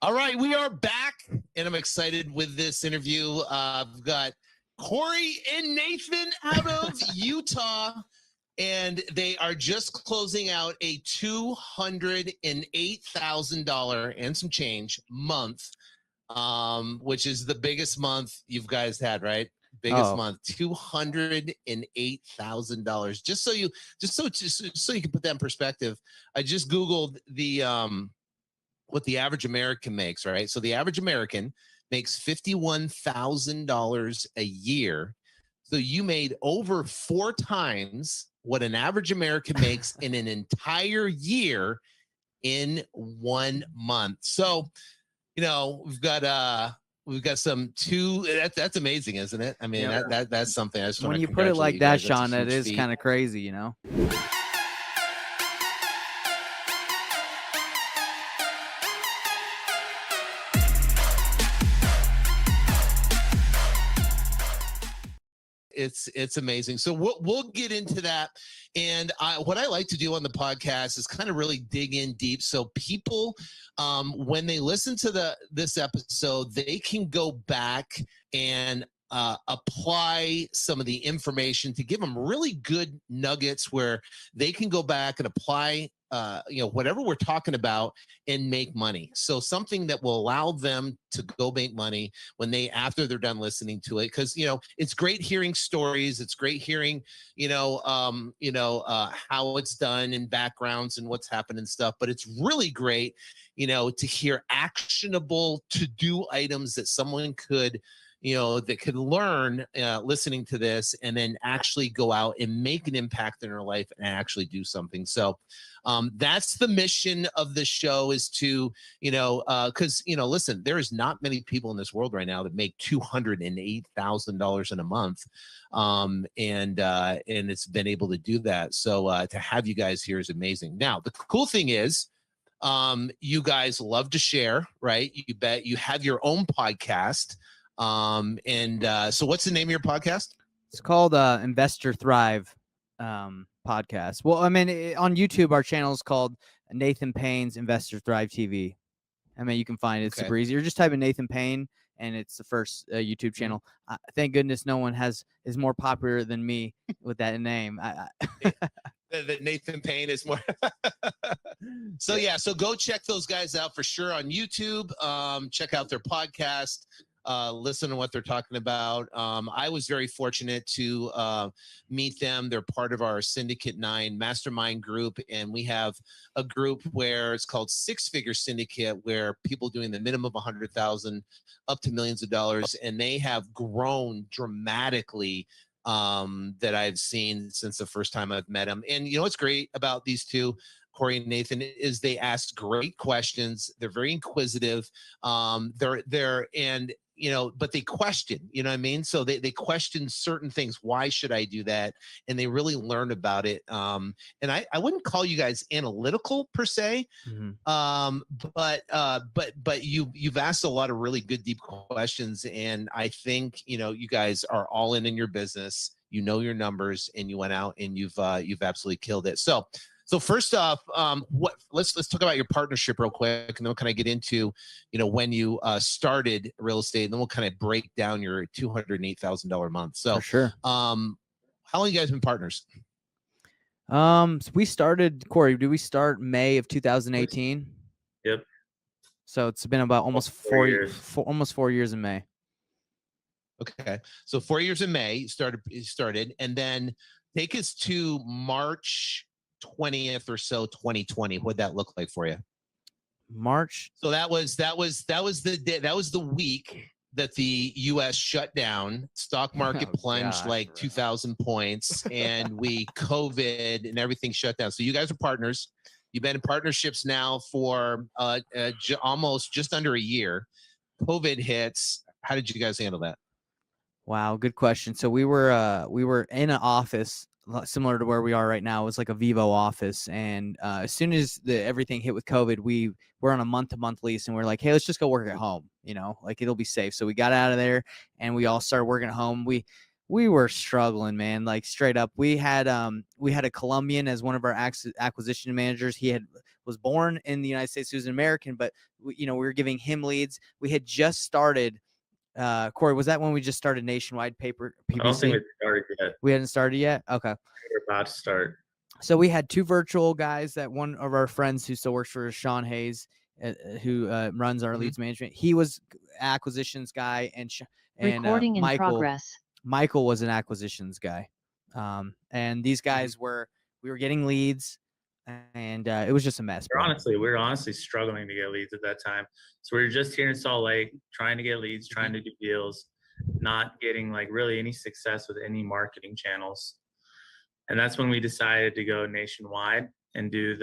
All right, we are back, and I'm excited with this interview. I've got Corey and Nathan out of Utah, and they are just closing out a $208,000 and some change month, which is the biggest month you guys had, right? Biggest month, $208,000. Just so you can put that in perspective, I just Googled the what the average American makes, right? So the average American makes $51,000 a year. So you made over 4 times what an average American makes in an entire year in 1 month. So, we've got some that's amazing, isn't it? I mean, that's something. I just when you put it like that, Sean, that is kind of crazy, It's amazing. So we'll get into that. And what I like to do on the podcast is kind of really dig in deep, so people, when they listen to this episode, they can go back and apply some of the information to give them really good nuggets where they can go back and apply whatever we're talking about and make money. So something that will allow them to go make money after they're done listening to it. Because it's great hearing stories. It's great hearing how it's done and backgrounds and what's happened and stuff. But it's really great to hear actionable to-do items that someone could that could learn listening to this, and then actually go out and make an impact in their life and actually do something. So that's the mission of the show, is to, because, listen, there is not many people in this world right now that make $208,000 in a month. And it's been able to do that. So to have you guys here is amazing. Now, the cool thing is, you guys love to share, right? You have your own podcast. So what's the name of your podcast? It's called Investor Thrive podcast. Well, I mean, on YouTube, our channel is called Nathan Payne's Investor Thrive TV. I mean, you can find it super easy. You're just typing Nathan Payne, and it's the first YouTube channel. Thank goodness no one is more popular than me with that name. That Nathan Payne is more. So go check those guys out for sure on YouTube. Check out their podcast. Listen to what they're talking about. I was very fortunate to meet them. They're part of our Syndicate 9 mastermind group, and we have a group where it's called Six Figure Syndicate, where people doing the minimum of 100,000 up to millions of dollars, and they have grown dramatically that I've seen since the first time I've met them. And what's great about these two, Corey and Nathan, is they ask great questions. They're very inquisitive. But they question, what I mean? So they question certain things. Why should I do that? And they really learn about it. And I wouldn't call you guys analytical per se, but you've asked a lot of really good, deep questions. And I think, you guys are all in your business, your numbers, and you went out and you've absolutely killed it. So first off, let's talk about your partnership real quick, and then we'll kind of get into, when you started real estate, and then we'll kind of break down your $208,000 month. So, for sure. How long you guys been partners? So we started, Corey, did we start May of 2018? Yep. So it's been about almost 4 years. Almost 4 years in May. Okay, so 4 years in May you started, and then take us to March 20th or so, 2020. What'd that look like for you? March. So that was the day, that was the week that the U.S. shut down. Stock market plunged like 2,000 points, and COVID and everything shut down. So you guys are partners. You've been in partnerships now for almost just under a year. COVID hits. How did you guys handle that? Wow, good question. So we were in an office similar to where we are right now. It was like a Vivo office, and as soon as everything hit with COVID, we were on a month-to-month lease, and we're like, hey, let's just go work at home, like it'll be safe. So we got out of there, and we all started working at home. We were struggling, man, like straight up. We had a Colombian as one of our acquisition managers. He was was born in the United States. He was an American, but we were giving him leads. We had just started. Corey, was that when we just started Nationwide Paper PPC? I don't think we started yet. We hadn't started yet. Okay. We're about to start. So we had 2 virtual guys. That one of our friends who still works for us, Sean Hayes, who runs our leads management. He was acquisitions guy, and Recording in progress. Michael was an acquisitions guy. And these guys we were getting leads, and it was just a mess. We were honestly struggling to get leads at that time. So we were just here in Salt Lake trying to get leads, trying to do deals, not getting like really any success with any marketing channels. And that's when we decided to go nationwide and do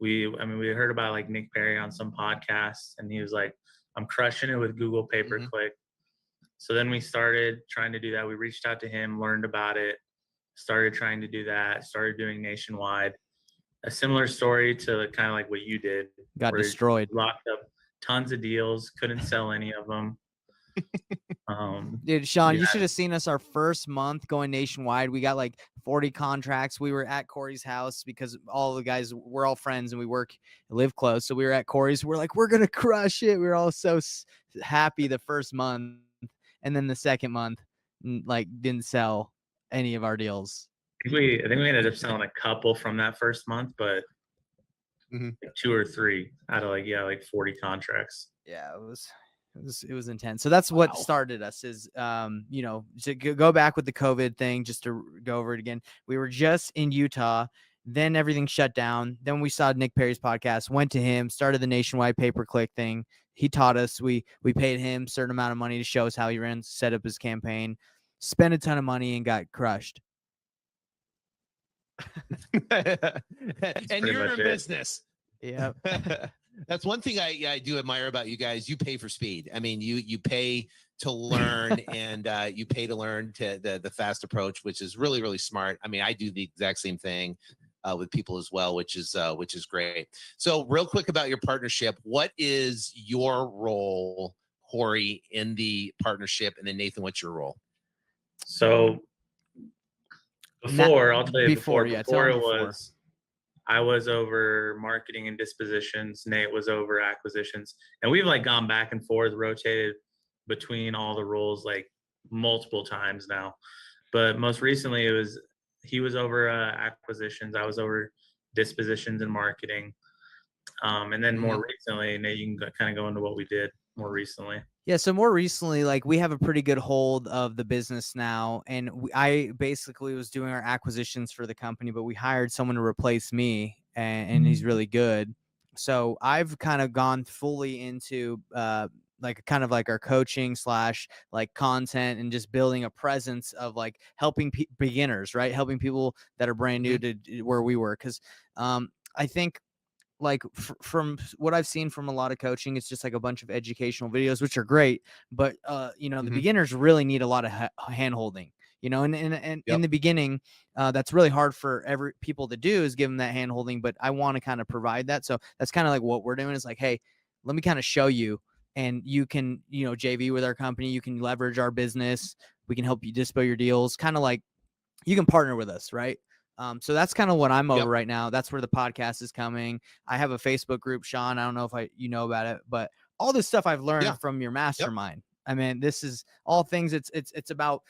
we heard about like Nick Perry on some podcasts, and he was like, I'm crushing it with Google pay-per-click. So then we started trying to do that. We reached out to him, learned about it, started trying to do that, started doing nationwide. A similar story to kind of like what you did. Got destroyed. Locked up tons of deals, couldn't sell any of them. Dude, Sean, you should have seen us our first month going nationwide. We got like 40 contracts. We were at Corey's house because all the guys, we're all friends and we live close. So we were at Corey's. We're like, we're going to crush it. We were all so happy the first month. And then the second month, like, didn't sell any of our deals. I think we ended up selling a couple from that first month, but like 2 or 3 out of like 40 contracts. Yeah, it was intense. So that's what started us is, to go back with the COVID thing, just to go over it again. We were just in Utah. Then everything shut down. Then we saw Nick Perry's podcast, went to him, started the nationwide pay-per-click thing. He taught us. We paid him a certain amount of money to show us how he set up his campaign, spent a ton of money, and got crushed. And you're in business. Yeah. That's one thing I do admire about you guys. You pay for speed. I mean, you pay to learn, and you pay to learn to the fast approach, which is really, really smart. I mean, I do the exact same thing with people as well, which is great. So real quick about your partnership. What is your role, Corey, in the partnership? And then Nathan, what's your role? So I was over marketing and dispositions. Nate was over acquisitions, and we've like gone back and forth, rotated between all the roles like multiple times now. But most recently he was over acquisitions. I was over dispositions and marketing. And then more recently, Nate, you can kind of go into what we did more recently. Yeah, so more recently, like, we have a pretty good hold of the business now, and I basically was doing our acquisitions for the company, but we hired someone to replace me, and he's really good. So I've kind of gone fully into like kind of like our coaching / like content, and just building a presence of like helping beginners, right? Helping people that are brand new to where we were, because I think, like, from what I've seen from a lot of coaching, it's just like a bunch of educational videos, which are great, but the beginners really need a lot of hand holding, and in the beginning, that's really hard for people to do, is give them that hand holding. But I want to kind of provide that. So that's kind of like what we're doing, is like, hey, let me kind of show you, and you can, JV with our company, you can leverage our business. We can help you dispo your deals. Kind of like you can partner with us, right? So that's kind of what I'm over right now. That's where the podcast is coming. I have a Facebook group, Sean. I don't know if you know about it, but all this stuff I've learned from your mastermind. I mean, this is all things. It's about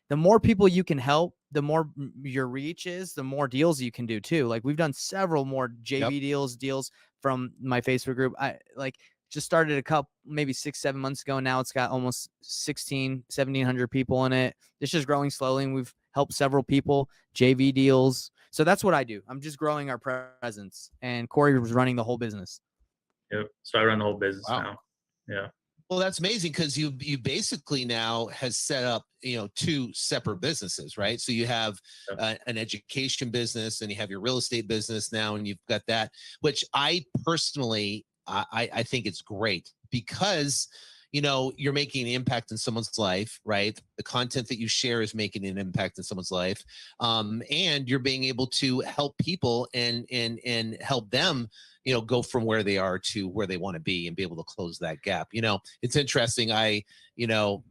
the more people you can help, the more your reach is, the more deals you can do too. Like, we've done several more JV deals from my Facebook group. I just started a couple, maybe 6-7 months ago. Now it's got almost 1,700 people in it. It's just growing slowly, and we've helped several people, JV deals. So that's what I do. I'm just growing our presence, and Corey was running the whole business. Yep. So I run the whole business now. Yeah. Well, that's amazing, because you basically now has set up 2 separate businesses, right? So you have an education business, and you have your real estate business now, and you've got that, which I personally I think it's great, because you're making an impact in someone's life, right? The content that you share is making an impact in someone's life, and you're being able to help people and help them go from where they are to where they want to be, and be able to close that gap. It's interesting. I've been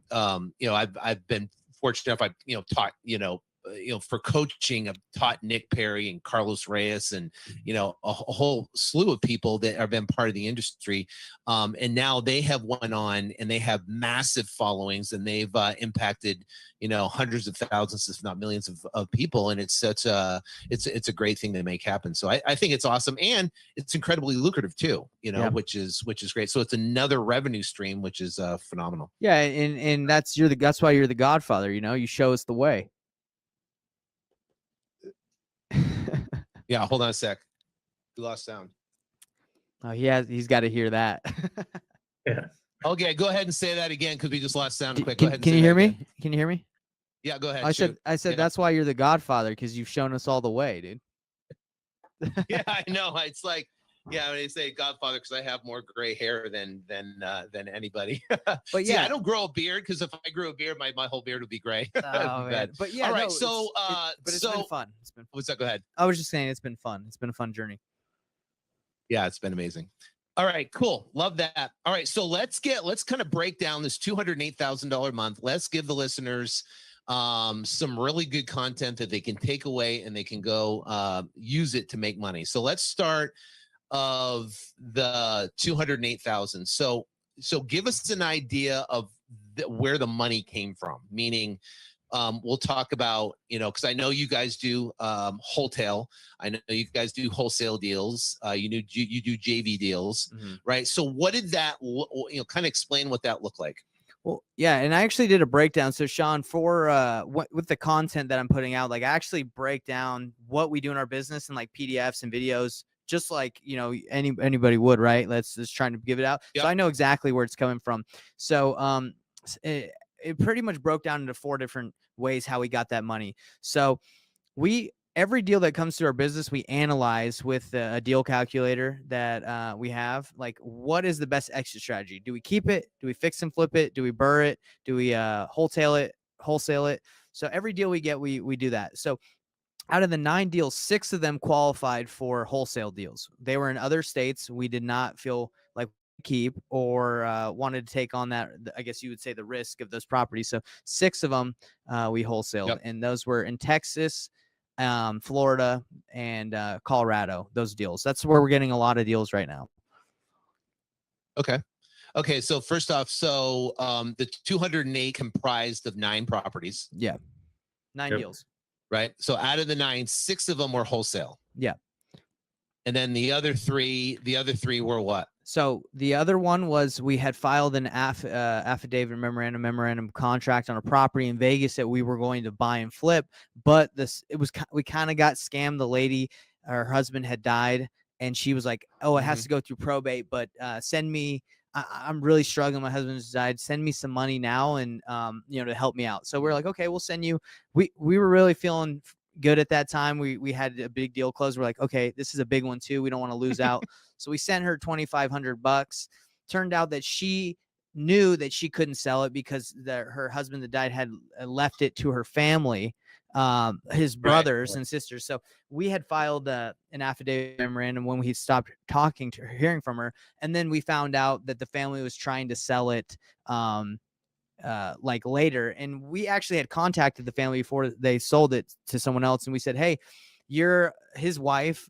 fortunate enough. I've taught for coaching, I've taught Nick Perry and Carlos Reyes and, a whole slew of people that have been part of the industry. And now they have went on and they have massive followings, and they've impacted, hundreds of thousands, if not millions of people. And it's such it's a great thing to make happen. So I think it's awesome. And it's incredibly lucrative too, which is great. So it's another revenue stream, which is phenomenal. Yeah. And that's why you're the Godfather, you show us the way. Yeah, hold on a sec. We lost sound. Oh, he's got to hear that. Yeah. Okay, go ahead and say that again because we just lost sound quick. Can you hear me? Can you hear me? Yeah, go ahead. I said that's why you're the Godfather, because you've shown us all the way, dude. Yeah, I know. It's like, when they say Godfather, because I have more gray hair than anybody. But yeah, see, I don't grow a beard, because if I grew a beard, my whole beard would be gray. Oh, man. But yeah, all right. But it's been fun. It's been fun. What's that? Go ahead. I was just saying it's been fun. It's been a fun journey. Yeah, it's been amazing. All right, cool. Love that. All right, so let's kind of break down this $208,000 a month. Let's give the listeners some really good content that they can take away and they can go use it to make money. So let's start of the 208,000. So give us an idea of where the money came from. Meaning, we'll talk about, because I know you guys do wholesale. I know you guys do wholesale deals. You do JV deals, right? So what did that, kind of explain what that looked like? Well, yeah, and I actually did a breakdown. So Sean, for with the content that I'm putting out, like I actually break down what we do in our business in like PDFs and videos, just like anybody would, right? Let's just trying to give it out. Yep. So I know exactly where it's coming from. So it pretty much broke down into 4 different ways how we got that money. So every deal that comes to our business, we analyze with a deal calculator that we have. Like, what is the best exit strategy? Do we keep it? Do we fix and flip it? Do we burr it? Do we wholesale it? So every deal we get, we do that. So out of the 9 deals, 6 of them qualified for wholesale deals. They were in other states. We did not feel like keep or wanted to take on that, I guess you would say, the risk of those properties. So 6 of them we wholesaled. Yep. And those were in Texas, Florida, and Colorado. Those deals. That's where we're getting a lot of deals right now. Okay. So first off, the 208 comprised of 9 properties. Yeah. 9 deals. Right. So out of the 9, 6 of them were wholesale. Yeah. And then the other three were what? So the other one was we had filed an affidavit memorandum contract on a property in Vegas that we were going to buy and flip, but we kind of got scammed. The lady, her husband had died, and she was like, "Oh, it has to go through probate, but send me. I'm really struggling. My husband's died. Send me some money now, and to help me out." So we're like, "Okay, we'll send you." We were really feeling good at that time. We had a big deal closed. We're like, okay, this is a big one too. We don't want to lose out. So we sent her $2,500. Turned out that she knew that she couldn't sell it because her husband that died had left it to her family, his brothers and sisters. So we had filed an affidavit memorandum when we stopped talking to her, hearing from her. And then we found out that the family was trying to sell it like later, and we actually had contacted the family before they sold it to someone else, and we said, "Hey, his wife,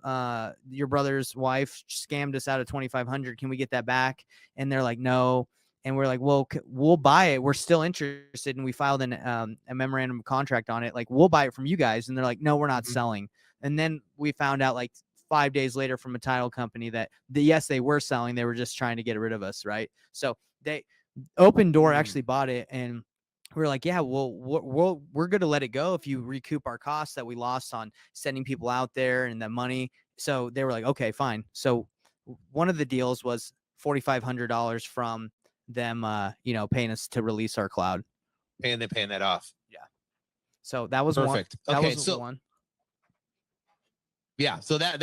your brother's wife, scammed us out of $2,500. Can we get that back?" And they're like, "No." And we're like, "Well, we'll buy it. We're still interested." And we filed a memorandum of contract on it. Like, we'll buy it from you guys. And they're like, "No, we're not selling." And then we found out like 5 days later from a title company that yes, they were selling. They were just trying to get rid of us, right? So Open Door actually bought it, and we were like, "Yeah, well, we're going to let it go if you recoup our costs that we lost on sending people out there and the money." So they were like, "Okay, fine." So one of the deals was $4,500 from them, paying us to release our cloud. Paying that off. Yeah. So that was perfect. That was one. Yeah, so that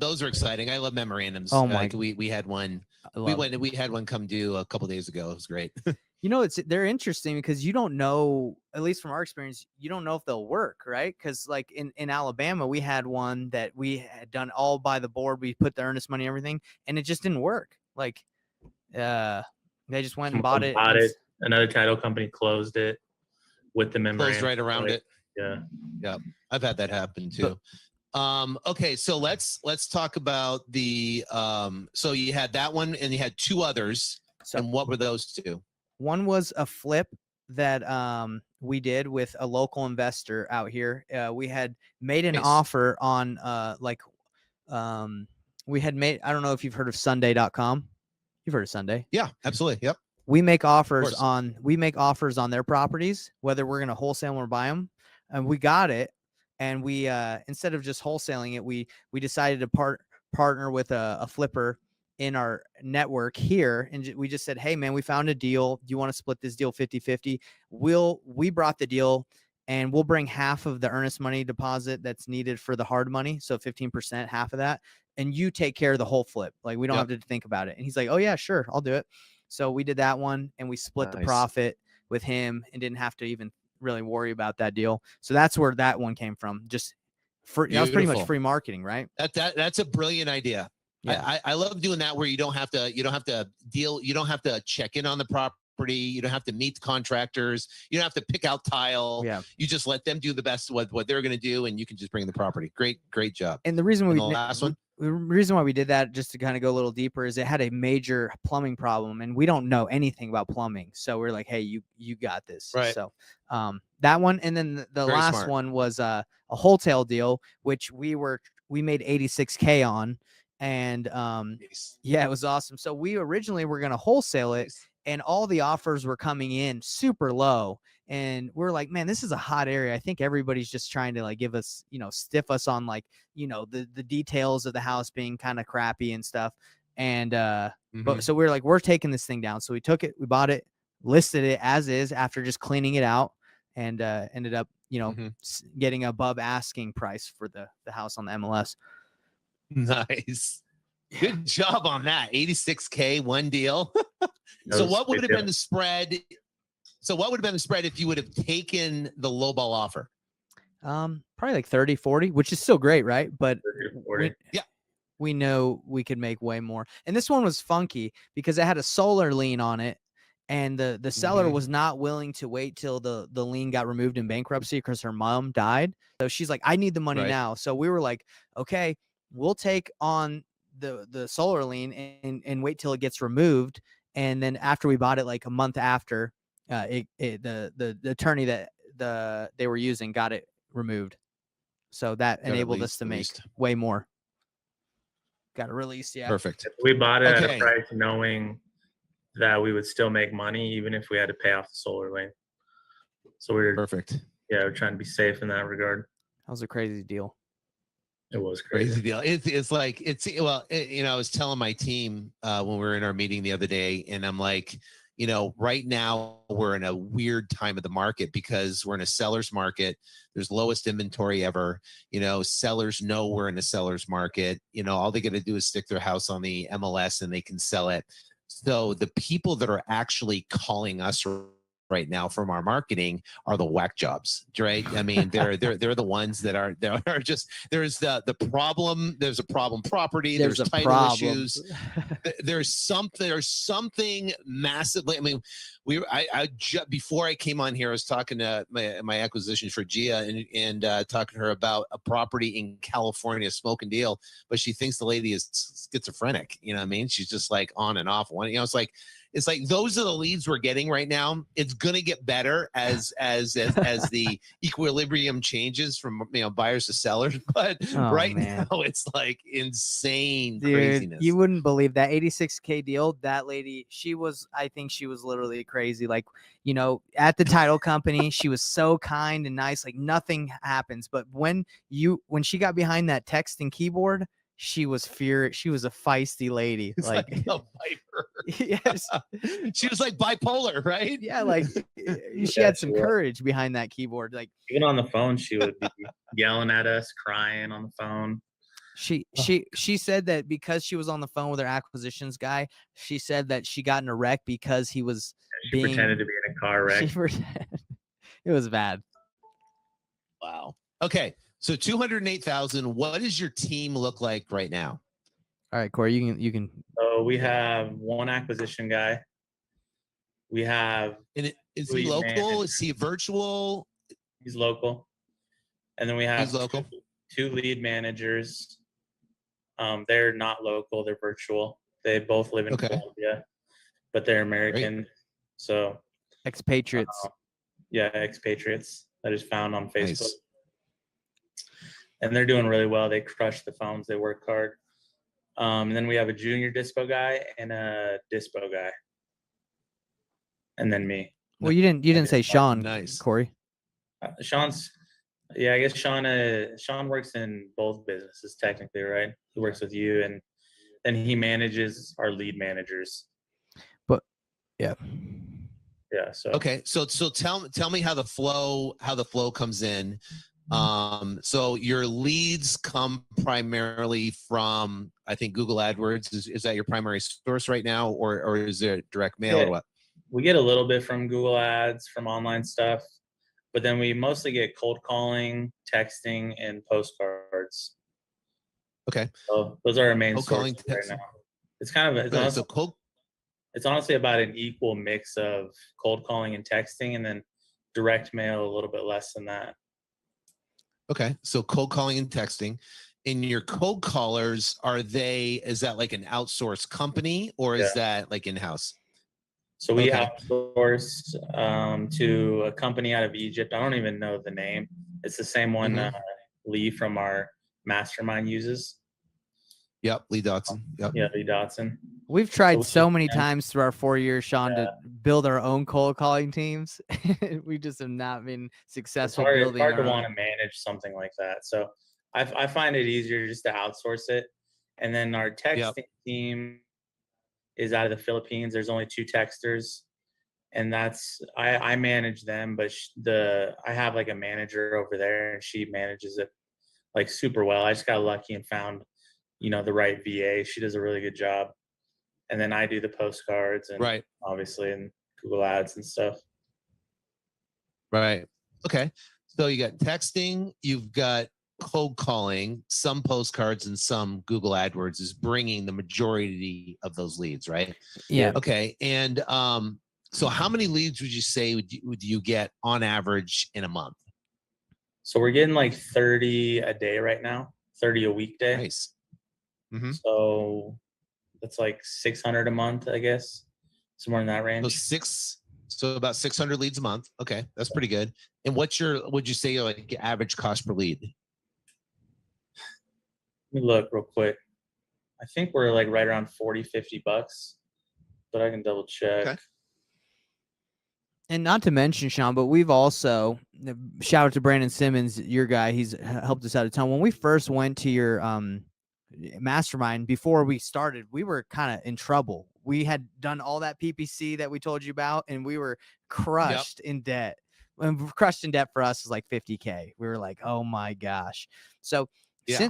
those are exciting. I love memorandums. Oh my! We had one. We had one come due a couple days ago. It was great. They're interesting because you don't know, at least from our experience, you don't know if they'll work, right? Because like in Alabama, we had one that we had done all by the board. We put the earnest money and everything, and it just didn't work. Like, they just went and bought it. Another title company closed it with the memorandum. Closed right around it. Yeah. Yeah. I've had that happen too. Okay, so let's talk about the so you had that one and you had two others. So, and what were those two? One was a flip that we did with a local investor out here. We had made an offer on we had made, I don't know if you've heard of Sunday.com. You've heard of Sunday? Yeah, absolutely. Yep. We make offers on their properties, whether we're going to wholesale or buy them. And we got it. And we instead of just wholesaling it, we decided to partner with a flipper in our network here. And we just said, hey, man, we found a deal. Do you want to split this deal 50-50? We brought the deal, and we'll bring half of the earnest money deposit that's needed for the hard money. So 15%, half of that. And you take care of the whole flip. Like, we don't have to think about it. And he's like, oh, yeah, sure, I'll do it. So we did that one, and we split the profit with him and didn't have to even really worry about that deal. So that's where that one came from. Just that was pretty much free marketing, right? That's a brilliant idea. Yeah. I love doing that, where you don't have to deal, you don't have to check in on the property, you don't have to meet contractors, you don't have to pick out tile. Yeah. You just let them do the best what they're going to do, and you can just bring the property. Great job. And the reason the reason why we did that, just to kind of go a little deeper, is it had a major plumbing problem, and we don't know anything about plumbing. So we're like, hey, you got this. Right. So that one, and then the last one was a wholesale deal, which we made $86K on. And yeah, it was awesome. So we originally were going to wholesale it, and all the offers were coming in super low. And we're like, man, this is a hot area. I think everybody's just trying to like give us, stiff us on like, the details of the house being kind of crappy and stuff. And but so we're like, we're taking this thing down. So we took it, we bought it, listed it as is after just cleaning it out, and ended up, getting above asking price for the house on the MLS. Nice. Good job on that. 86K, one deal. So what would have been the spread? So what would have been the spread if you would have taken the lowball offer? Probably like 30, 40, which is still great, right? But 40. we know we could make way more. And this one was funky because it had a solar lien on it, and the seller was not willing to wait till the lien got removed in bankruptcy because her mom died. So she's like, I need the money now. So we were like, okay, we'll take on the solar lien and wait till it gets removed. And then after we bought it, like a month after, the attorney that they were using got it removed. So that enabled us to make way more. Got it released. Yeah. Perfect. We bought it at a price knowing that we would still make money even if we had to pay off the solar lien. So we're perfect. Yeah, we're trying to be safe in that regard. That was a crazy deal. It was crazy deal. It's like, I was telling my team when we were in our meeting the other day, and I'm like, right now we're in a weird time of the market because we're in a seller's market. There's lowest inventory ever. Sellers know we're in a seller's market. All they got to do is stick their house on the MLS and they can sell it. So the people that are actually calling us right now from our marketing are the whack jobs, right? I mean, they're the ones that are just, there's the problem. There's a problem property. There's title issues. There's something massively. I mean, before I came on here, I was talking to my acquisition for Gia and talking to her about a property in California, smoke and deal, but she thinks the lady is schizophrenic. You know what I mean? She's just like on and off one. It's like those are the leads we're getting right now. It's gonna get better as the equilibrium changes from buyers to sellers. But now it's like insane craziness. You wouldn't believe that 86K deal. That lady, I think she was literally crazy. Like, at the title company, she was so kind and nice. Like nothing happens. But when she got behind that texting keyboard, she was a feisty lady. It's like a viper. Yes. She was like bipolar, right? Yeah, like she had some courage behind that keyboard. Like even on the phone, she would be yelling at us, crying on the phone. She said that because she was on the phone with her acquisitions guy, she said that she got in a wreck because he was pretended to be in a car wreck. It was bad. Wow. Okay. So 208,000. What does your team look like right now? All right, Corey, you can. So we have one acquisition guy. We have. And is he local? Is he virtual? He's local. And then we have Who's local? two lead managers. They're not local, they're virtual. They both live in Colombia, but they're American. Great. So expatriates. Yeah, expatriates. I just found on Facebook. Nice. And they're doing really well. They crush the phones. They work hard. And then we have a junior dispo guy and a dispo guy. And then me. Well, you didn't say Sean. Nice. Corey. Sean's, yeah, I guess Sean works in both businesses technically, right? He works with you, and then he manages our lead managers. But yeah. So okay, so tell me how the flow comes in. So your leads come primarily from, I think, Google AdWords. Is that your primary source right now, or is it direct mail or what? We get a little bit from Google Ads, from online stuff, but then we mostly get cold calling, texting, and postcards. Okay. So those are our main sources right now. It's kind of it's honestly about an equal mix of cold calling and texting, and then direct mail a little bit less than that. Okay, so cold calling and texting. In your cold callers, is that like an outsourced company, or is that like in-house? So we outsourced to a company out of Egypt. I don't even know the name. It's the same one Lee from our mastermind uses. Yep, Lee Dotson. Yep. Yeah, Lee Dotson. We've tried so many times through our 4 years, Sean, to build our own cold calling teams. We just have not been successful building. It's hard to want to manage something like that. So I find it easier just to outsource it. And then our texting team is out of the Philippines. There's only 2 texters, and I manage them, but I have like a manager over there, and she manages it like super well. I just got lucky and found, the right VA. She does a really good job. And then I do the postcards and obviously and Google Ads and stuff. Right. Okay. So you got texting, you've got cold calling, some postcards, and some Google AdWords is bringing the majority of those leads, right? Yeah. Okay. And so how many leads would you say would you get on average in a month? So we're getting like 30 a day right now, 30 a weekday. Nice. Mm-hmm. So that's like 600 a month, I guess, somewhere in that range. So about 600 leads a month. Okay, that's pretty good. And would you say your like average cost per lead? Let me look real quick. I think we're like right around 40, $50, but I can double check. Okay. And not to mention, Sean, but we've also, shout out to Brandon Simmons, your guy. He's helped us out a ton. When we first went to your mastermind, before we started, we were kind of in trouble. We had done all that PPC that we told you about, and we were crushed in debt. And crushed in debt for us is like $50K. We were like, oh my gosh. So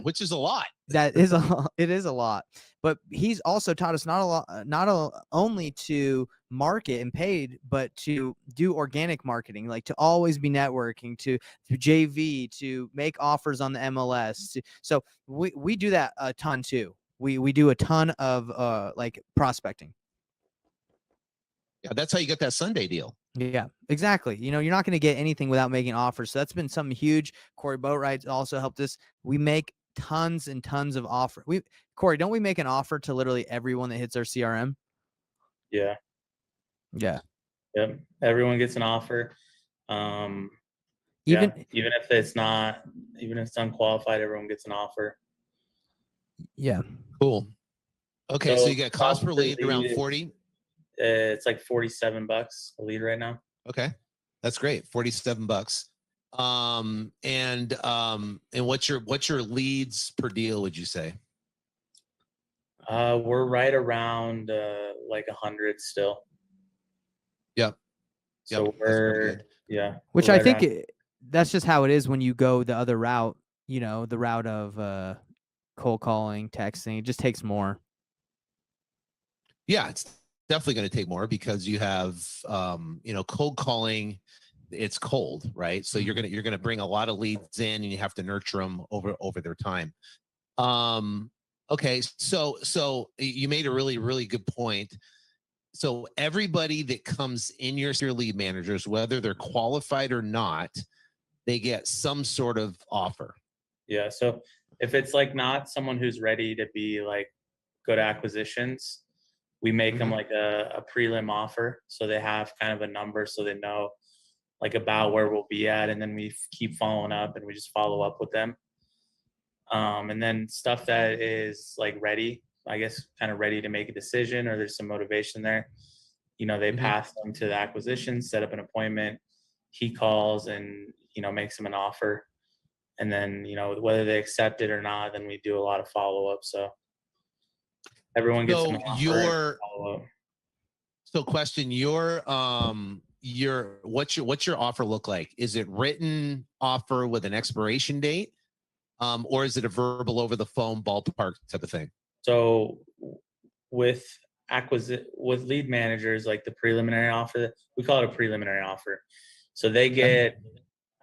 which is a lot. It is a lot. But he's also taught us not only to market and paid, but to do organic marketing, like to always be networking, to JV, to make offers on the MLS. So we do that a ton too. We do a ton of like prospecting. Yeah, that's how you get that Sunday deal. Yeah, exactly. You're not going to get anything without making offers. So that's been something huge. Corey Boatwright also helped us. We make tons and tons of offers. Corey, don't we make an offer to literally everyone that hits our CRM? Yeah. Yeah. Yep. Everyone gets an offer. Even if it's unqualified, everyone gets an offer. Yeah. Cool. Okay, so you got cost per lead around 40. It's like $47 a lead right now. Okay, that's great. $47. And what's your leads per deal, would you say? We're right around like 100 still. Yep. So we're Which I think that's just how it is when you go the other route. The route of cold calling, texting. It just takes more. Yeah, it's definitely going to take more because you have cold calling. It's cold, right? So you're gonna bring a lot of leads in, and you have to nurture them over their time. Okay, so you made a really, really good point. So everybody that comes in your lead managers, whether they're qualified or not, they get some sort of offer. Yeah. So if it's like not someone who's ready to be like good acquisitions, we make them like a prelim offer. So they have kind of a number so they know like about where we'll be at. And then we keep following up and we just follow up with them. And then stuff that is like ready, I guess, kind of ready to make a decision or there's some motivation there. You know, they pass them to the acquisition, set up an appointment. He calls and, you know, makes them an offer. And then, you know, whether they accept it or not, then we do a lot of follow up. So everyone gets an offer. So question, your what's your offer look like? Is it written offer with an expiration date? Or is it a verbal over the phone ballpark type of thing? So with lead managers, like the preliminary offer, we call it a preliminary offer. So they get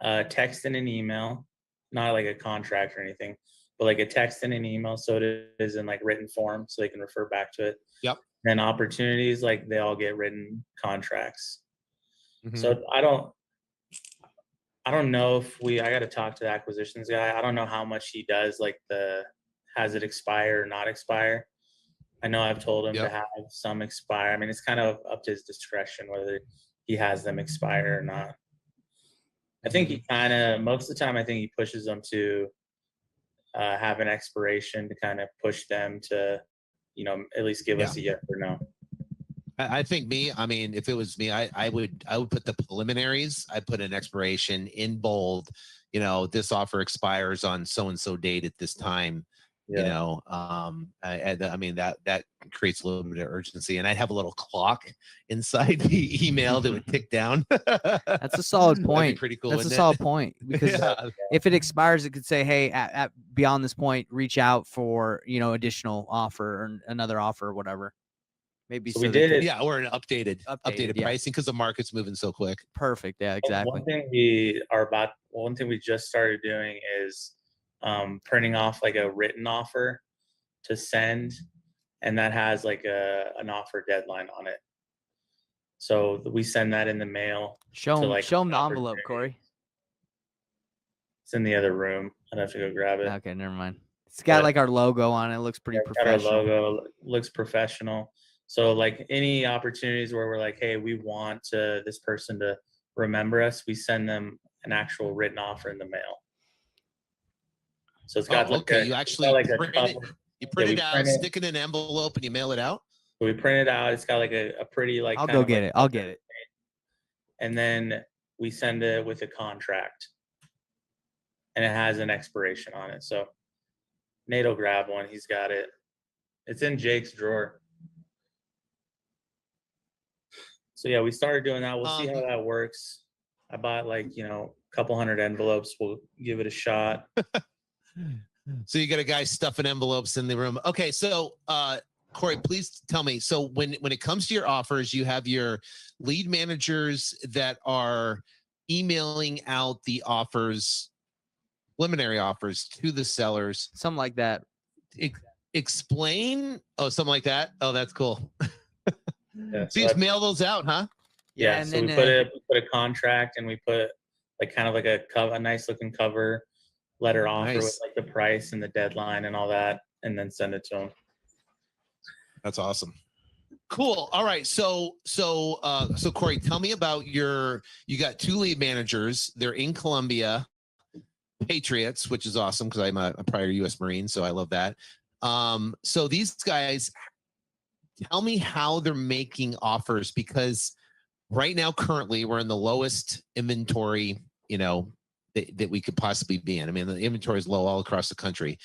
a text and an email, not like a contract or anything, but like a text and an email. So it is in like written form so they can refer back to it. Yep. And opportunities, like they all get written contracts. So I don't know if I got to talk to the acquisitions guy. I don't know how much he does like has it expire or not expire. I know I've told him to have some expire. I mean, it's kind of up to his discretion whether he has them expire or not. I think he kind of, most of the time, I think he pushes them to have an expiration to kind of push them to, you know, at least give us a yes or no. I think if it was me, I would put the preliminaries. I put an expiration in bold. You know, this offer expires on so and so date at this time. Yeah. You know, that creates a little bit of urgency, and I'd have a little clock inside the email that would tick down. That's a solid point. Pretty cool. That's a solid point because if it expires, it could say, "Hey, at beyond this point, reach out for additional offer or another offer or whatever." Maybe so we did it. Yeah, or an updated pricing because the market's moving so quick. Perfect. Yeah, exactly. One thing we just started doing is printing off like a written offer to send, and that has like an offer deadline on it. So we send that in the mail. Show them the envelope, Corey. It's in the other room. I'd have to go grab it. Okay, never mind. It's got like our logo on it. It looks pretty professional. Our logo looks professional. So like any opportunities where we're like, hey, we want this person to remember us, we send them an actual written offer in the mail. So it's got you actually print it out, stick it in an envelope, and you mail it out. So we print it out. It's got like a pretty like. I'll go get it. I'll get it. And then we send it with a contract, and it has an expiration on it. So Nate will grab one. He's got it. It's in Jake's drawer. So yeah, we started doing that. We'll see how that works. I bought like a couple hundred envelopes. We'll give it a shot. So you got a guy stuffing envelopes in the room. Okay, so Corey, please tell me. So when it comes to your offers, you have your lead managers that are emailing out the offers, preliminary offers to the sellers. Something like that. Explain. Oh, something like that. Oh, that's cool. Yeah, so you just mail those out, huh? Yeah. So we put a contract and we put like kind of like a nice looking cover letter offer with like the price and the deadline and all that, and then send it to them. That's awesome. Cool. All right. So Corey, tell me about you got two lead managers. They're in Colombia, Patriots, which is awesome because I'm a prior U.S. Marine, so I love that. So these guys, tell me how they're making offers, because right now, currently, we're in the lowest inventory, that we could possibly be in. I mean, the inventory is low all across the country.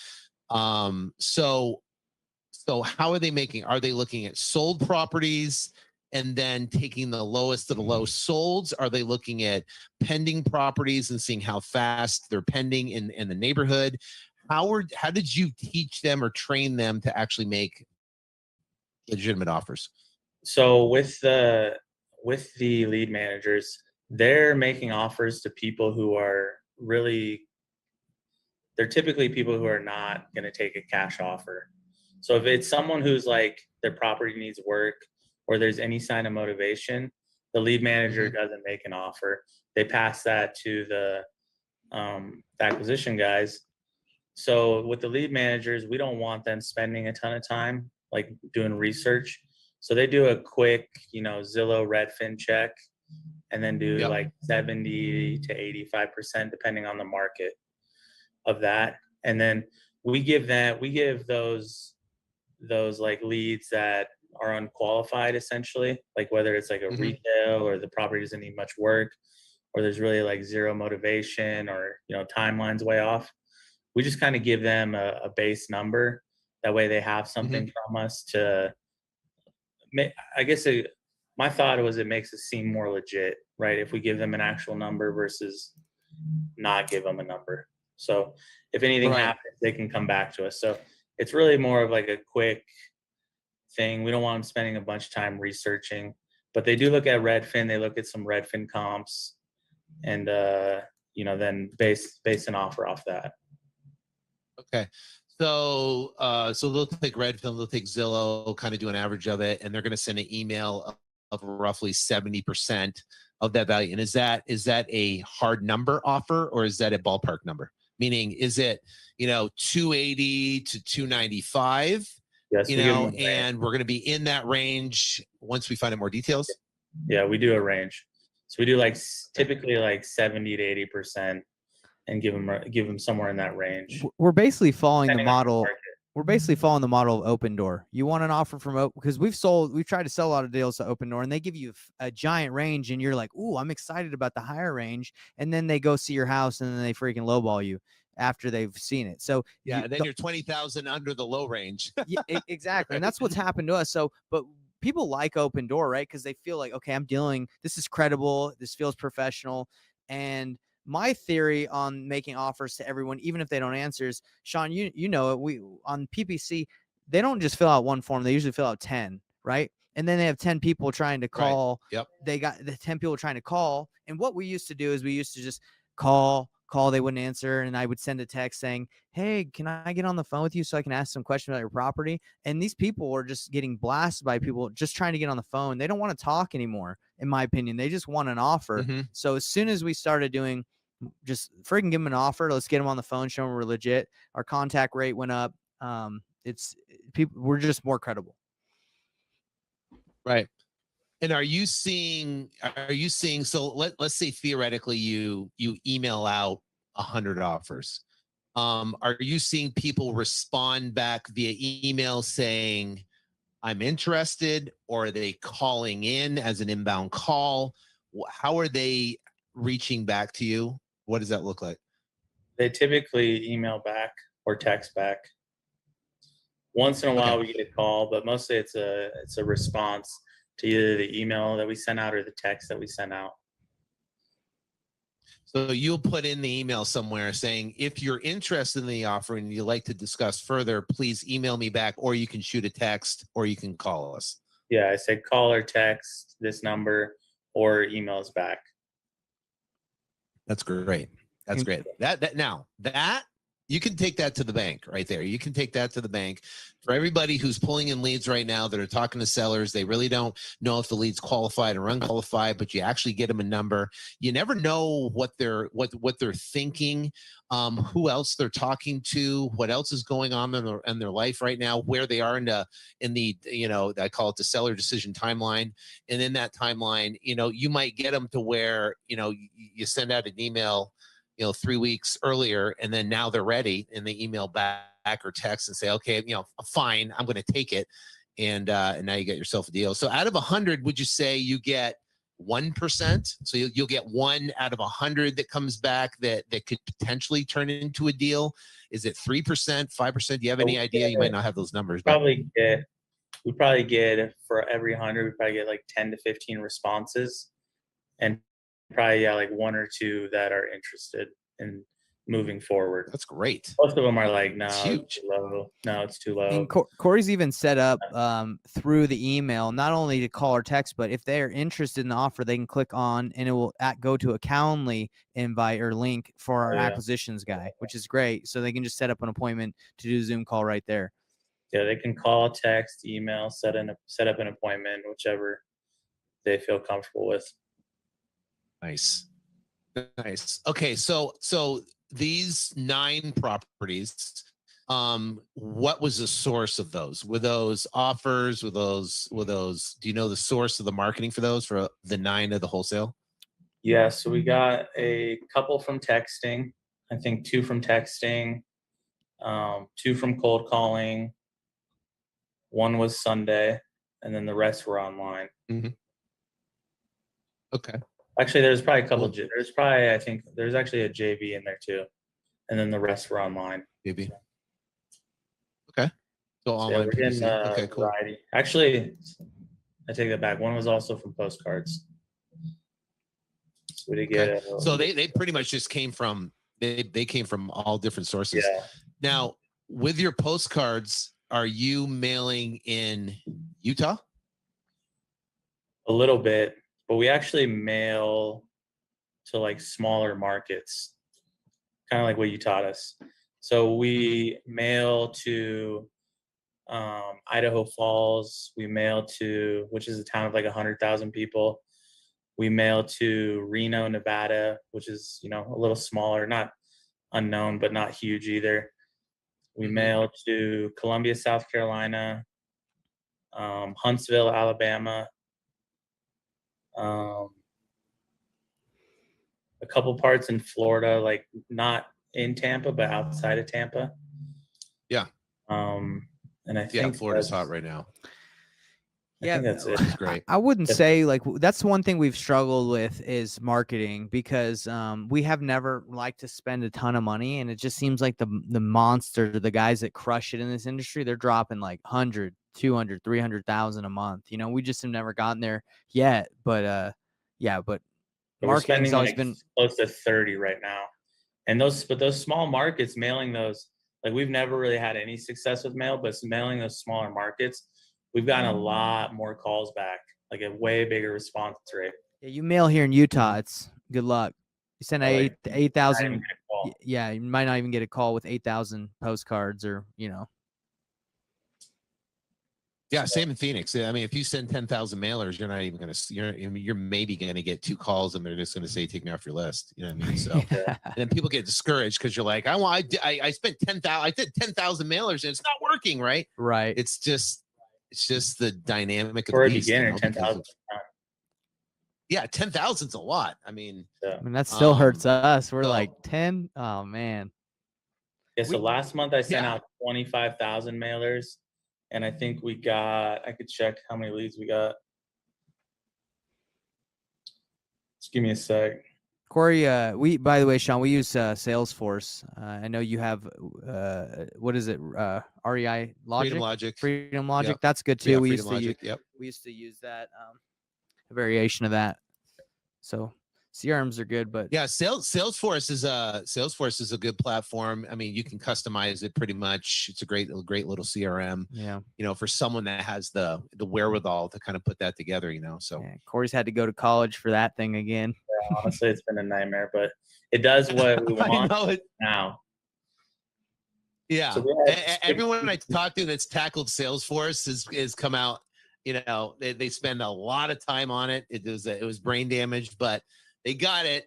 So how are they making? Are they looking at sold properties and then taking the lowest of the low solds? Are they looking at pending properties and seeing how fast they're pending in the neighborhood? How did you teach them or train them to actually make legitimate offers? So with the lead managers, they're making offers to people who are they're typically people who are not going to take a cash offer. So if it's someone who's like their property needs work or there's any sign of motivation, the lead manager doesn't make an offer. They pass that to acquisition guys. So with the lead managers, we don't want them spending a ton of time like doing research. So they do a quick, Zillow Redfin check, and then do like 70 to 85%, depending on the market of that. And then we give those like leads that are unqualified, essentially, like whether it's like a retail or the property doesn't need much work, or there's really like zero motivation, or timeline's way off. We just kind of give them a base number. That way they have something from us to make. I guess my thought was it makes it seem more legit, right? If we give them an actual number versus not give them a number. So if anything happens, they can come back to us. So it's really more of like a quick thing. We don't want them spending a bunch of time researching, but they do look at Redfin. They look at some Redfin comps, and then base an offer off that. Okay. So they'll take Redfin, they'll take Zillow, kind of do an average of it, and they're going to send an email of roughly 70% of that value. And is that a hard number offer, or is that a ballpark number? Meaning, is it 280 to 295? Yes, and we're going to be in that range once we find out more details. Yeah, we do a range. So we do like typically like 70 to 80%. And give them somewhere in that range. We're basically following the model. We're basically following the model of Open Door. You want an offer from Open, because we've tried to sell a lot of deals to Open Door, and they give you a giant range, and you're like, "Ooh, I'm excited about the higher range," and then they go see your house, and then they freaking lowball you after they've seen it. So then you're 20,000 under the low range. Yeah, exactly, and that's what's happened to us. So, but people like Open Door, right? Because they feel like, okay, this is credible, this feels professional, and my theory on making offers to everyone, even if they don't answer, is, Sean, you know it. We on PPC, they don't just fill out one form; they usually fill out 10, right? And then they have 10 people trying to call. Right. Yep. They got the 10 people trying to call, and what we used to do is we used to just call. They wouldn't answer, and I would send a text saying, "Hey, can I get on the phone with you so I can ask some questions about your property?" And these people were just getting blasted by people just trying to get on the phone. They don't want to talk anymore, in my opinion. They just want an offer. So as soon as we started doing, just freaking give them an offer, let's get them on the phone, show them we're legit, our contact rate went up. We're just more credible. Right. And are you seeing, so let's say theoretically you email out 100 offers. Are you seeing people respond back via email saying, I'm interested, or are they calling in as an inbound call? How are they reaching back to you? What does that look like? They typically email back or text back. Once in a while we get a call, but mostly it's a response to either the email that we sent out or the text that we sent out. So you'll put in the email somewhere saying, if you're interested in the offer and you'd like to discuss further, please email me back, or you can shoot a text, or you can call us. Yeah, I said call or text this number, or email us back. That's great. That's great. That you can take that to the bank right there. You can take that to the bank. For everybody who's pulling in leads right now that are talking to sellers, they really don't know if the lead's qualified or unqualified, but you actually get them a number. You never know what they're thinking, who else they're talking to, what else is going on in their life right now, where they are in the I call it the seller decision timeline. And in that timeline, you might get them to where you send out an email 3 weeks earlier, and then now they're ready, and they email back or text and say, okay, fine, I'm going to take it. And now you get yourself a deal. So out of 100, would you say you get 1%? So you'll get 1 out of 100 that comes back that could potentially turn into a deal. Is it 3%, 5%? Do you have any idea? You might not have those numbers. We probably get for every 100, we probably get like 10 to 15 responses, and probably like 1 or 2 that are interested in moving forward. That's great. Most of them are like, no, it's huge. It's too low. No, it's too low. And Corey's even set up through the email, not only to call or text, but if they're interested in the offer, they can click on, and it will go to a Calendly invite or link for our acquisitions guy, which is great. So they can just set up an appointment to do a Zoom call right there. Yeah, they can call, text, email, set up an appointment, whichever they feel comfortable with. Nice. Nice. Okay, so these 9 properties, what was the source of those? Were those offers? Were those? Do you know the source of the marketing for those for the 9 of the wholesale? Yeah, so we got a couple from texting. I think 2 from texting, 2 from cold calling. 1 was Sunday, and then the rest were online. Mm-hmm. Okay. Actually, there's probably a couple. Cool. There's probably, I think, there's actually a JV in there too, and then the rest were online. Maybe. Okay. So So online we're getting PPC. Okay, cool. variety. Actually, I take that back. 1 was also from postcards. So we did get. So they pretty much just came from they came from all different sources. Yeah. Now, with your postcards, are you mailing in Utah? A little bit, but we actually mail to like smaller markets, kind of like what you taught us. So we mail to Idaho Falls. We mail to, which is a town of like 100,000 people. We mail to Reno, Nevada, which is, a little smaller, not unknown, but not huge either. We mail to Columbia, South Carolina, Huntsville, Alabama, a couple parts in Florida, like not in Tampa, but outside of Tampa. Yeah. And I think Florida's hot right now. I think that's it. It's great. I wouldn't say like that's one thing we've struggled with is marketing because we have never liked to spend a ton of money, and it just seems like the monster, the guys that crush it in this industry, they're dropping like 100, 200, 300,000 a month. We just have never gotten there yet, but marketing's always been close to 30 right now. And those small markets, mailing those, like we've never really had any success with mail, but mailing those smaller markets, we've gotten a lot more calls back, like a way bigger response rate. Yeah, you mail here in Utah, it's good luck. You send 8,000. Yeah, you might not even get a call with 8,000 postcards or. Yeah, same in Phoenix. I mean, if you send 10,000 mailers, you're not even going to. You're maybe going to get 2 calls, and they're just going to say, "Take me off your list." You know what I mean? So, and then people get discouraged because you're like, I spent 10,000. I did 10,000 mailers, and it's not working, right? Right. It's just the dynamic of for the a beginner. 10,000. Yeah, 10,000's a lot. I mean, that still hurts us. We're like 10. Oh man. Yeah. So last month I sent out 25,000 mailers. And I think I could check how many leads we got. Just give me a sec. Corey, by the way, Sean, we use Salesforce. I know you have, what is it? REI Logic? Freedom Logic. Yep. That's good too. Yeah, we used to use that, a variation of that. So CRMs are good, but Salesforce is a good platform. I mean, you can customize it pretty much. It's a great little CRM. Yeah. For someone that has the wherewithal to kind of put that together. So Corey's had to go to college for that thing again. Yeah, honestly, it's been a nightmare, but it does what we want now. Yeah. So everyone I talked to that's tackled Salesforce has come out. They spend a lot of time on it. It was brain damage, but they got it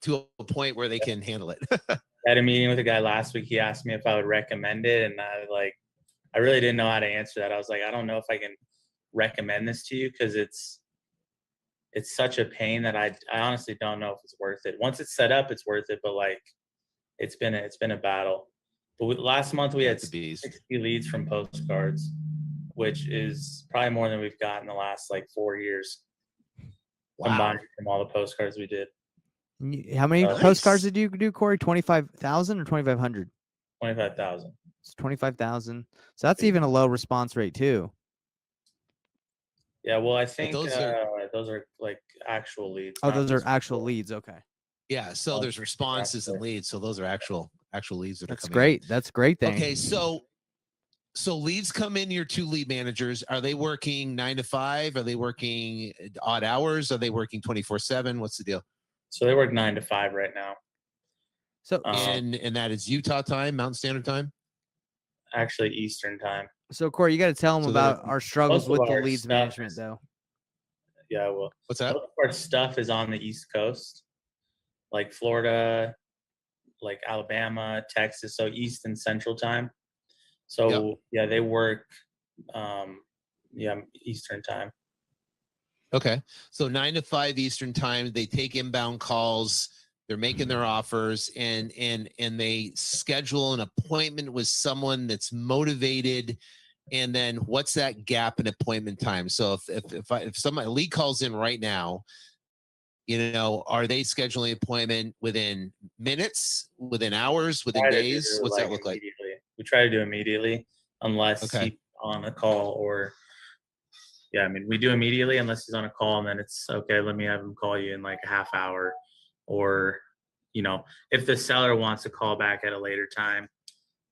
to a point where they can handle it. I had a meeting with a guy last week. He asked me if I would recommend it. And I really didn't know how to answer that. I was like, I don't know if I can recommend this to you because it's such a pain that I honestly don't know if it's worth it. Once it's set up, it's worth it. But it's been a battle. But last month we had 60 leads from postcards, which is probably more than we've got in the last 4 years. Wow. Combined from all the postcards we did. How many postcards did you do, Corey? 25,000 or 2,500? 25,000. It's 25,000. So that's even a low response rate too. Yeah, well, I think those are actual leads. Oh, those are actual leads. Okay. Yeah, so there's responses and leads. So those are actual leads that are coming. That's great. That's great thing. Okay, so leads come in, your 2 lead managers. Are they working 9 to 5? Are they working odd hours? Are they working 24/7? What's the deal? So they work 9 to 5 right now. So and that is Utah time, Mountain Standard Time? Actually, Eastern time. So Corey, you got to tell them about our struggles with the leads management, though. Yeah, well, what's that? Most of our stuff is on the East Coast. like Florida, like Alabama, Texas, so East and Central time. So yeah, they work Eastern time. Okay. So 9 to 5 Eastern time, they take inbound calls, they're making their offers, and they schedule an appointment with someone that's motivated. And then what's that gap in appointment time? So if somebody lead calls in right now, are they scheduling an appointment within minutes, within hours, within days? What's that look like? We try to do immediately unless Okay. he's on a call, or we do immediately unless he's on a call, and then it's okay, let me have him call you in like a half hour. Or, if the seller wants to call back at a later time,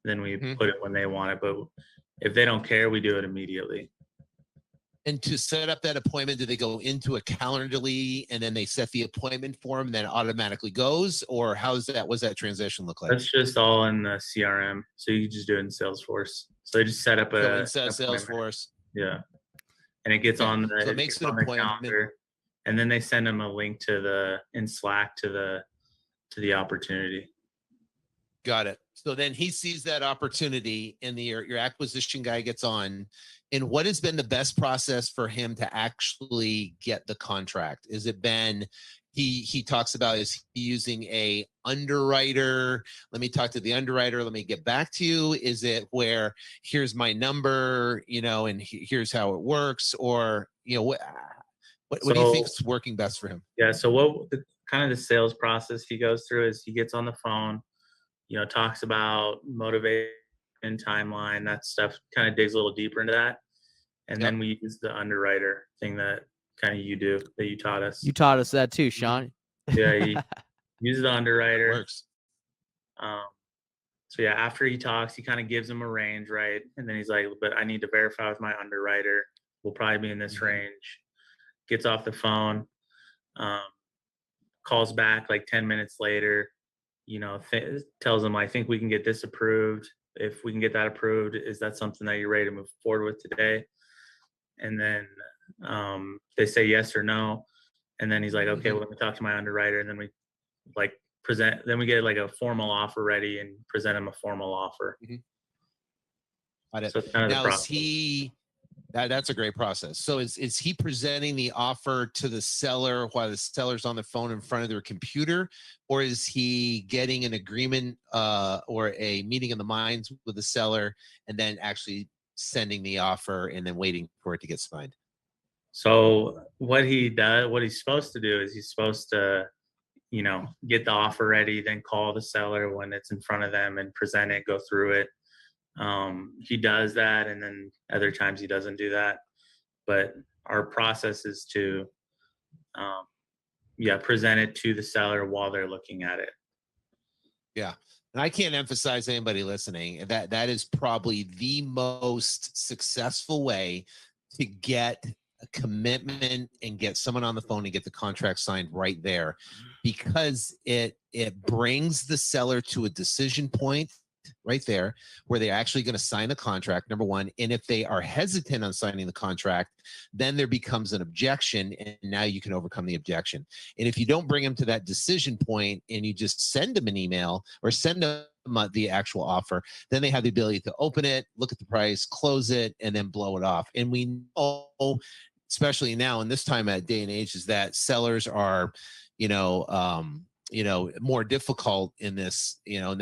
then we put it when they want it. But if they don't care, we do it immediately. And to set up that appointment, do they go into a Calendly and then they set the appointment for them and then it automatically goes? Or what's that transition look like? That's just all in the CRM. So you just do it in Salesforce. So they just set up Salesforce. Yeah. And it gets on the, so it makes an appointment calendar, and then they send them a link in Slack to the opportunity. Got it. So then he sees that opportunity and your acquisition guy gets on. And what has been the best process for him to actually get the contract? Is it been, he talks about, is he using a underwriter? Let me talk to the underwriter. Let me get back to you. Is it where here's my number, and here's how it works? Or, what do you think is working best for him? Yeah. So what the sales process he goes through is he gets on the phone, talks about motivation, timeline, that stuff, kind of digs a little deeper into that. And then we use the underwriter thing that kind of you taught us. You taught us that too, Sean. Yeah, he uses the underwriter. It works. So yeah, after he talks, he kind of gives him a range, right? And then he's like, but I need to verify with my underwriter. We'll probably be in this range. Gets off the phone, calls back like 10 minutes later, tells him, I think we can get this approved. If we can get that approved, is that something that you're ready to move forward with today? And then they say yes or no. And then he's like, okay, well, let me talk to my underwriter. And then we then we get like a formal offer ready and present him a formal offer. Got it. So it's kind of now, the process. That's a great process. So is he presenting the offer to the seller while the seller's on the phone in front of their computer, or is he getting an agreement or a meeting of the minds with the seller and then actually sending the offer and then waiting for it to get signed? So what he's supposed to do is he's supposed to, get the offer ready, then call the seller when it's in front of them and present it, go through it. He does that, and then other times he doesn't do that. But our process is to present it to the seller while they're looking at it. Yeah. And I can't emphasize anybody listening that is probably the most successful way to get a commitment and get someone on the phone and get the contract signed right there, because it brings the seller to a decision point right there where they're actually going to sign the contract, number one. And if they are hesitant on signing the contract, then there becomes an objection, and now you can overcome the objection. And if you don't bring them to that decision point and you just send them an email or send them the actual offer, then they have the ability to open it, look at the price, close it, and then blow it off. And we know, especially now in this time at day and age, is that sellers are, more difficult in this.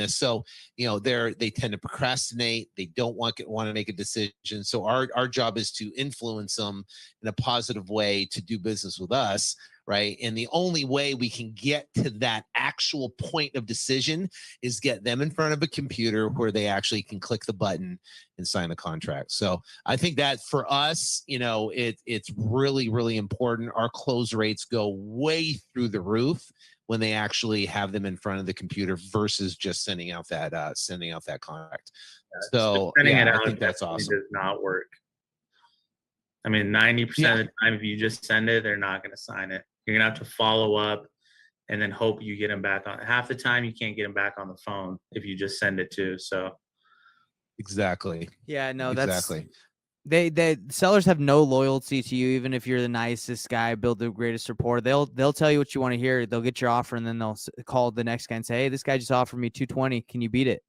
So, they tend to procrastinate. They don't want to make a decision. So our job is to influence them in a positive way to do business with us. Right. And the only way we can get to that actual point of decision is get them in front of a computer where they actually can click the button and sign the contract. So I think that for us, it's really, really important. Our close rates go way through the roof when they actually have them in front of the computer versus just sending out that contract. So I think that's awesome. Does not work. 90% of the time, if you just send it, they're not going to sign it. You're going to have to follow up and then hope you get them back on. Half the time, you can't get them back on the phone if you just send it to. So exactly. Yeah, no, exactly. They sellers have no loyalty to you, even if you're the nicest guy, build the greatest rapport. They'll tell you what you want to hear. They'll get your offer, and then they'll call the next guy and say, "Hey, this guy just offered me 220. Can you beat it?"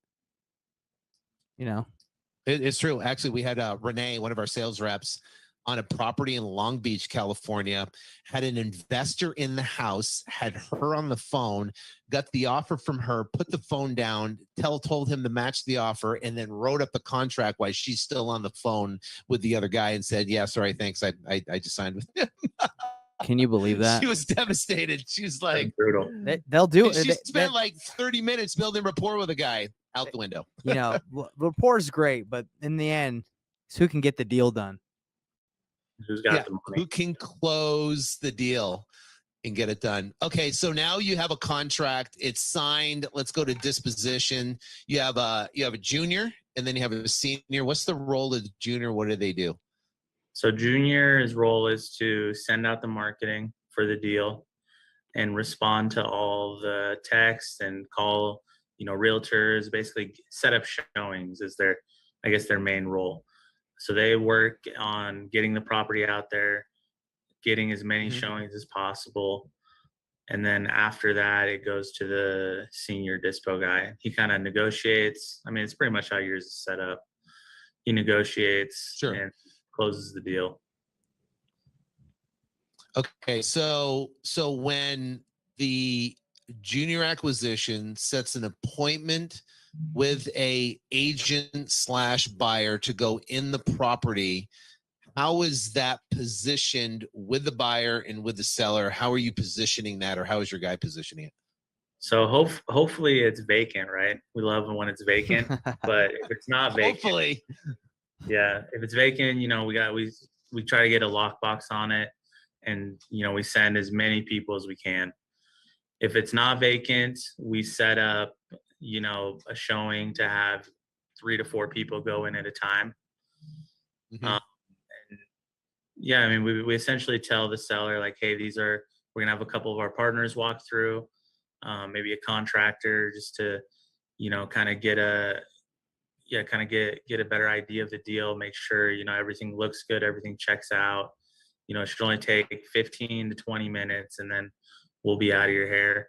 You know. It's true. Actually, we had Renee, one of our sales reps, on a property in Long Beach, California, had an investor in the house, had her on the phone, got the offer from her, put the phone down, told him to match the offer, and then wrote up the contract while she's still on the phone with the other guy and said, "Yeah, sorry, thanks. I just signed with him." Can you believe that? She was devastated. She was like, That's brutal. They'll do it. She spent like 30 minutes building rapport with a guy out the window. You know, rapport is great, but in the end, it's who can get the deal done. Who's got the money? Who can close the deal and get it done? Okay, so now you have a contract. It's signed. Let's go to disposition. You have a junior, and then you have a senior. What's the role of the junior? What do they do? So junior's role is to send out the marketing for the deal and respond to all the texts and call, realtors, basically set up showings is their main role. So they work on getting the property out there, getting as many showings as possible. And then after that, it goes to the senior dispo guy. He kind of negotiates. I mean, it's pretty much how yours is set up. He negotiates and closes the deal. Okay, so when the junior acquisition sets an appointment with a agent / buyer to go in the property, how is that positioned with the buyer and with the seller? How are you positioning that, or how is your guy positioning it? So hopefully it's vacant, right? We love when it's vacant, but if it's not vacant, hopefully, yeah, if it's vacant, we try to get a lockbox on it, and we send as many people as we can. If it's not vacant, we set up a showing to have 3 to 4 people go in at a time. And yeah, I mean, we essentially tell the seller, like, hey, we're gonna have a couple of our partners walk through, maybe a contractor, just to kind of get a better idea of the deal, make sure everything looks good, everything checks out. It should only take 15 to 20 minutes, and then we'll be out of your hair.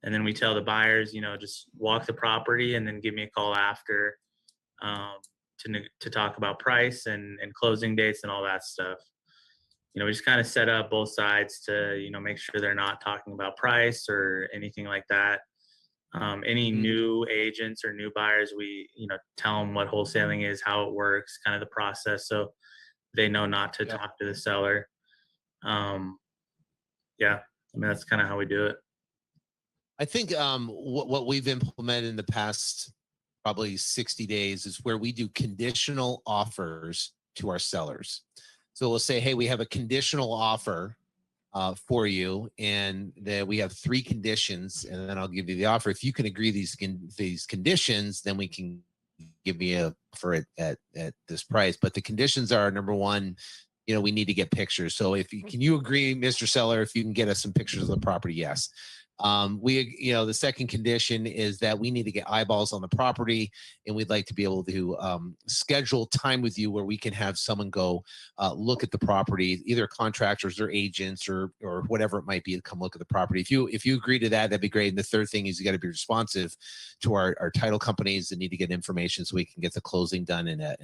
And then we tell the buyers, just walk the property and then give me a call after, to talk about price and closing dates and all that stuff. We just kind of set up both sides to make sure they're not talking about price or anything like that. Any new agents or new buyers, we tell them what wholesaling is, how it works, kind of the process, so they know not to talk to the seller. Yeah, I mean, that's kind of how we do it. I think what we've implemented in the past probably 60 days is where we do conditional offers to our sellers. So we'll say, hey, we have a conditional offer for you, and that we have 3 conditions, and then I'll give you the offer. If you can agree these conditions, then we can give you a offer at this price. But the conditions are, number one, we need to get pictures. So can you agree, Mr. Seller, if you can get us some pictures of the property? Yes. The second condition is that we need to get eyeballs on the property, and we'd like to be able to schedule time with you where we can have someone go look at the property, either contractors or agents or whatever it might be, to come look at the property. If you agree to that, that'd be great. And the third thing is you got to be responsive to our title companies that need to get information so we can get the closing done in a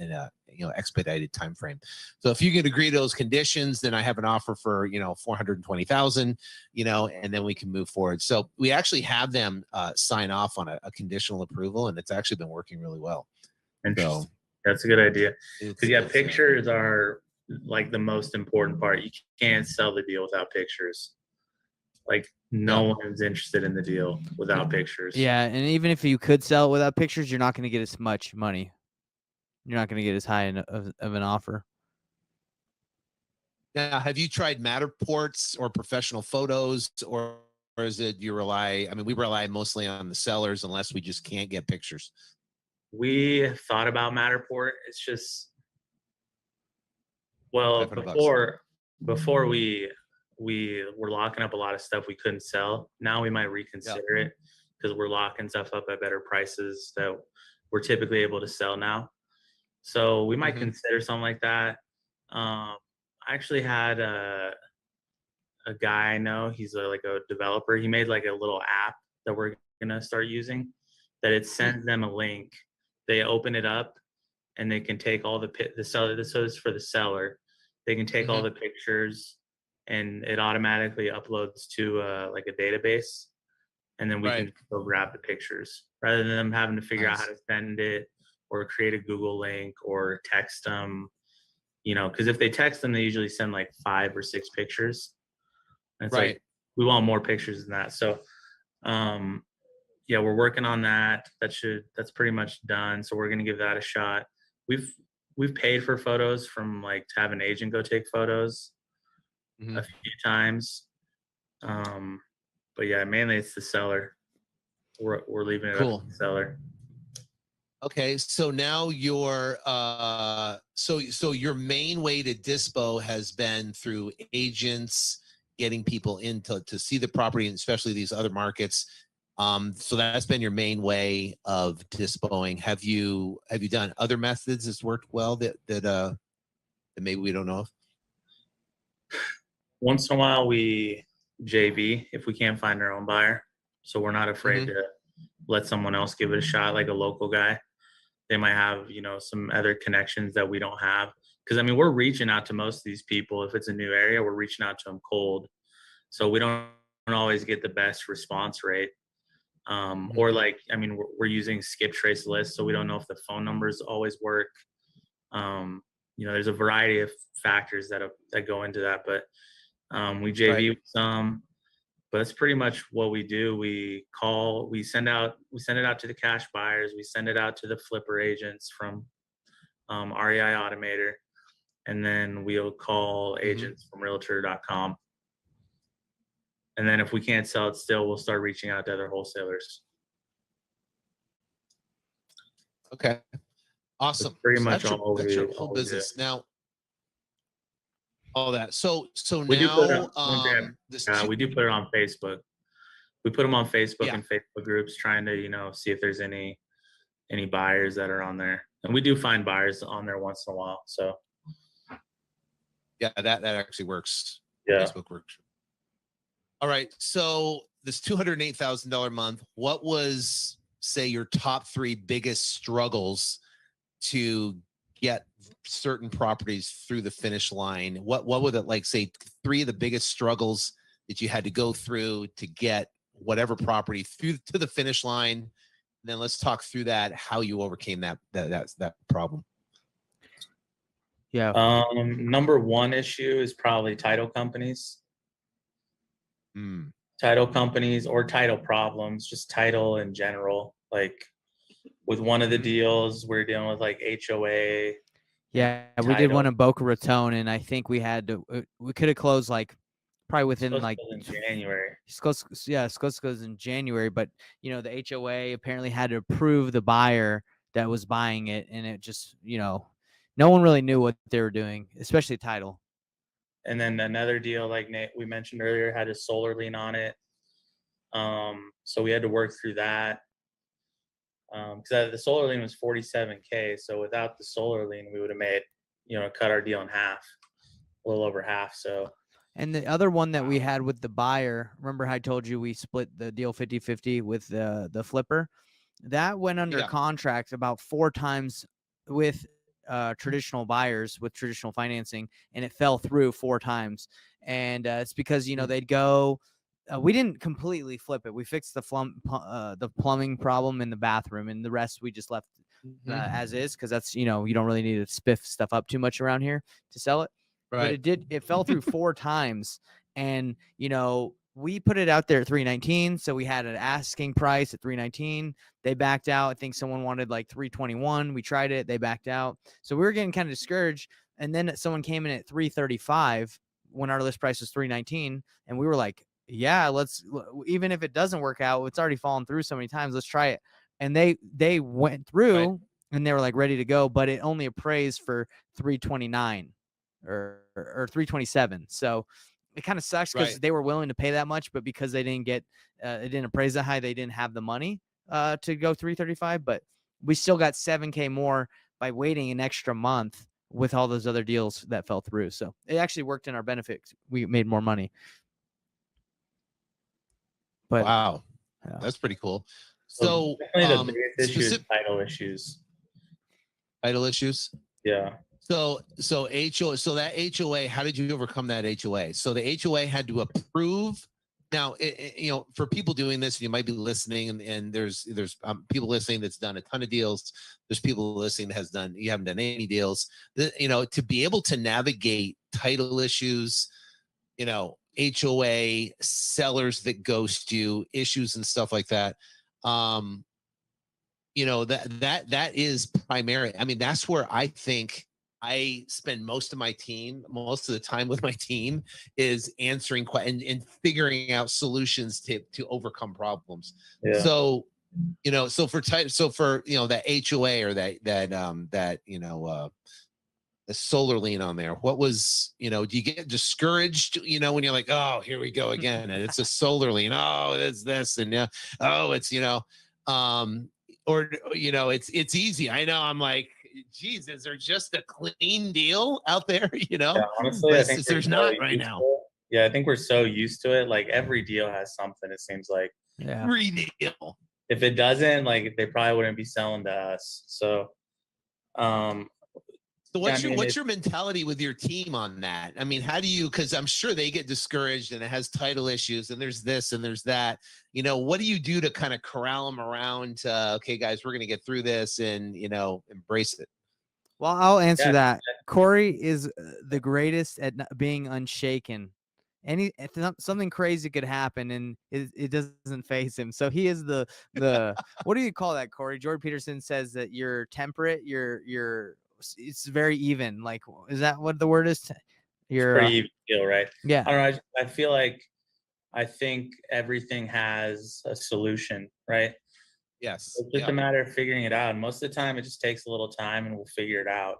expedited time frame. So if you can agree to those conditions, then I have an offer for $420,000, and then we can move forward. So we actually have them sign off on a conditional approval, and it's actually been working really well. Interesting. So, that's a good idea. Because pictures are like the most important part. You can't sell the deal without pictures. Like no one's interested in the deal without pictures. Yeah, and even if you could sell it without pictures, you're not going to get as much money. You're not going to get as high of an offer. Now, have you tried Matterports or professional photos, or is it we rely mostly on the sellers unless we just can't get pictures? We thought about Matterport. It's just, before we were locking up a lot of stuff we couldn't sell. Now we might reconsider it, because we're locking stuff up at better prices that we're typically able to sell now. So we might Mhm. consider something like that. I actually had a guy I know. He's like a developer. He made like a little app that we're gonna start using. That it sends them a link. They open it up, and they can take all the seller. So this is for the seller. They can take all Mhm. the pictures, and it automatically uploads to like a database, and then we Right. can go grab the pictures rather than them having to figure out how Nice. to send it or create a Google link or text them. Because if they text them, they usually send like 5 or 6 pictures. And it's like Right. we want more pictures than that. So yeah, we're working on that. That's pretty much done. So we're gonna give that a shot. We've we've paid for photos from like to have an agent go take photos a Mhm. few times. Um, but yeah, mainly it's the seller. We're leaving it up to Cool. the seller. Okay, so now so your main way to dispo has been through agents getting people in to see the property, and especially these other markets. So that's been your main way of dispoing. Have you done other methods that's worked well that maybe we don't know of? Once in a while, we JV if we can't find our own buyer. So we're not afraid Mhm. to let someone else give it a shot, like a local guy. They might have, some other connections that we don't have. Because I mean, we're reaching out to most of these people. If it's a new area, we're reaching out to them cold. So we don't always get the best response rate. Mhm. Or like, I mean, we're using skip trace lists, so we don't know if the phone numbers always work. Um, there's a variety of factors that go into that, but we Right. JV with some, but that's pretty much what we do. We send it out to the cash buyers. We send it out to the flipper agents from REI Automator, and then we'll call Mhm. agents from Realtor.com. And then if we can't sell it still, we'll start reaching out to other wholesalers. Okay. That's Awesome. pretty So much that's your all that's your we whole all we do. business now. All that. So We do put it now one thing. this two. We do put it on Facebook. We put them on Facebook Yeah. and Facebook groups, trying to see if there's any buyers that are on there, and we do find buyers on there once in a while. So Yeah, that actually works. yeah. Facebook works. All right. So this $208,000 month, what was, say, your top 3 biggest struggles to get certain properties through the finish line? What would it, like, say, 3 of the biggest struggles that you had to go through to get whatever property through to the finish line? And then let's talk through that, how you overcame that problem. Yeah. Number one issue is probably title companies. Mm. Title companies or title problems, just title in general. Like with one of the deals, we're dealing with like HOA and Yeah, we did title. one in Boca Raton, and I think we had to. We could have closed like probably within like In January. Scotts goes in January, but the HOA apparently had to approve the buyer that was buying it, and it just no one really knew what they were doing, especially title. And then another deal, like we mentioned earlier, had a solar lien on it. So we had to work through that. Because the solar lien was $47K. So without the solar lien, we would have made, cut our deal in half, a little over half. So. And the other one that we had with the buyer, remember I told you we split the deal 50-50 with the flipper? That went under contract about 4 times with traditional buyers with traditional financing, and it fell through 4 times. And it's because they'd go. We didn't completely flip it. We fixed the plumbing problem in the bathroom, and the rest we just left as is, because that's you don't really need to spiff stuff up too much around here to sell it. Right. But it fell through 4 times, and we put it out there at 319, so we had an asking price at 319. They backed out. I think someone wanted like 321. We tried it, they backed out. So we were getting kind of discouraged, and then someone came in at 335 when our list price was 319, and we were like, yeah, even if it doesn't work out, it's already fallen through so many times, let's try it. And they went through, right, and they were like ready to go, but it only appraised for 329 or 327. So it kind of sucks because they were willing to pay that much, but because they didn't get it didn't appraise that high, they didn't have the money to go 335. But we still got $7K more by waiting an extra month with all those other deals that fell through. So it actually worked in our benefit. We made more money. But wow, that's pretty cool. So definitely the biggest issue is title issues. Title issues. Yeah. So HOA. So that HOA. How did you overcome that HOA? So the HOA had to approve. Now, for people doing this, you might be listening, and there's people listening that's done a ton of deals. There's people listening that you haven't done any deals. To be able to navigate title issues, HOA, sellers that ghost you, issues and stuff like that. That is primary. I mean, that's where I think I spend most of the time with my team is answering and figuring out solutions to overcome problems. Yeah. So, for that HOA or the solar lien on there, what was, do you get discouraged, when you're like, oh, here we go again, and it's a solar lien, oh, it's this, and it's, or it's easy. I know. I'm like, geez, is there just a clean deal out there? Yeah, honestly, I think there's not right now. Yeah, I think we're so used to it. Like every deal has something. It seems like every deal. If it doesn't, like they probably wouldn't be selling to us. So, So what's your mentality with your team on that? I mean, how do you, because I'm sure they get discouraged and it has title issues and there's this and there's that, what do you do to kind of corral them around, okay, guys, we're going to get through this and, embrace it? Well, I'll answer that. Corey is the greatest at being unshaken. Something crazy could happen and it doesn't faze him. So he is the what do you call that, Corey? Jordan Peterson says that you're temperate, it's very even. Like, is that what the word is? You're pretty even deal, right? Yeah. I don't know. I feel like I think everything has a solution, right? Yes. It's just a matter of figuring it out. And most of the time, it just takes a little time, and we'll figure it out.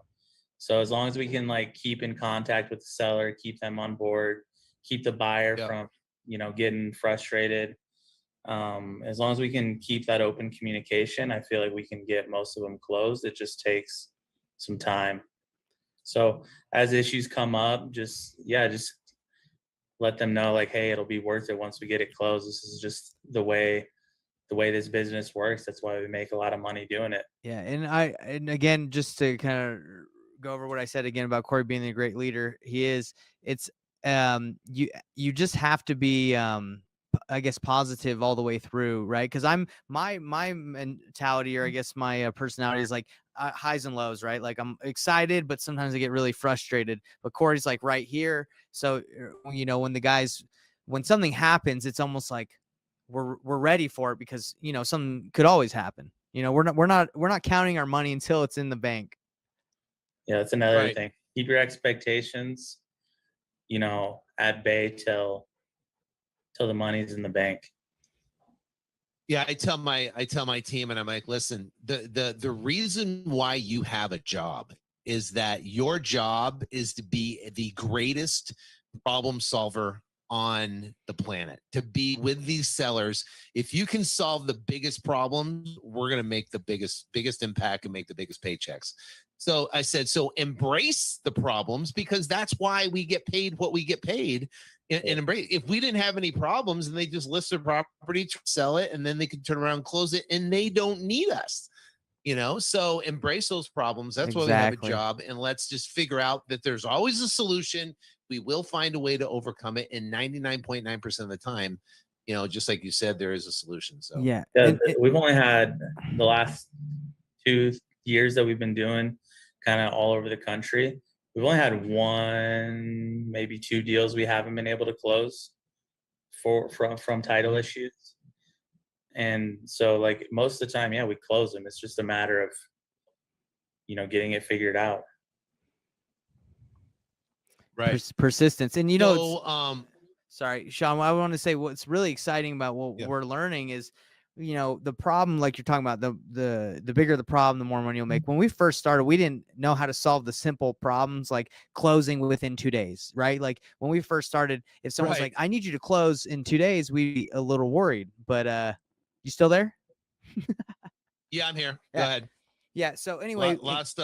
So as long as we can keep in contact with the seller, keep them on board, keep the buyer from getting frustrated. As long as we can keep that open communication, I feel like we can get most of them closed. It just takes some time. So as issues come up, just let them know hey, it'll be worth it once we get it closed. This is just the way this business works. That's why we make a lot of money doing it. Yeah. And again, just to kind of go over what I said again about Corey being a great leader, you just have to be I guess positive all the way through, right? Because my mentality, or I guess my personality is highs and lows, right? Like I'm excited, but sometimes I get really frustrated. But Corey's right here, so when something happens, it's almost like we're ready for it because something could always happen. We're not counting our money until it's in the bank. Yeah, that's another thing. Keep your expectations, at bay till the money's in the bank. Yeah, I tell my team, and I'm like, listen, the reason why you have a job is that your job is to be the greatest problem solver on the planet, to be with these sellers. If you can solve the biggest problems, we're going to make the biggest impact and make the biggest paychecks. So I said, so embrace the problems, because that's why we get paid what we get paid. And embrace. If we didn't have any problems and they just list their property, sell it, and then they could turn around and close it, and they don't need us. So embrace those problems. That's why we have a job, and let's just figure out that there's always a solution. We will find a way to overcome it, and 99.9% of the time, just like you said, there is a solution. So yeah, we've only had the last 2 years that we've been doing kind of all over the country. We've only had 1, maybe 2 deals we haven't been able to close from title issues. And so most of the time, we close them. It's just a matter of, getting it figured out. Right. Persistence. And sorry, Sean, I want to say what's really exciting about what we're learning is, the problem, like you're talking about, the bigger the problem, the more money you'll make. When we first started, we didn't know how to solve the simple problems like closing within 2 days, right? Like when we first started, if someone's like, I need you to close in 2 days, we'd be a little worried. But you still there? Yeah, I'm here. Go ahead. Yeah. So anyway, last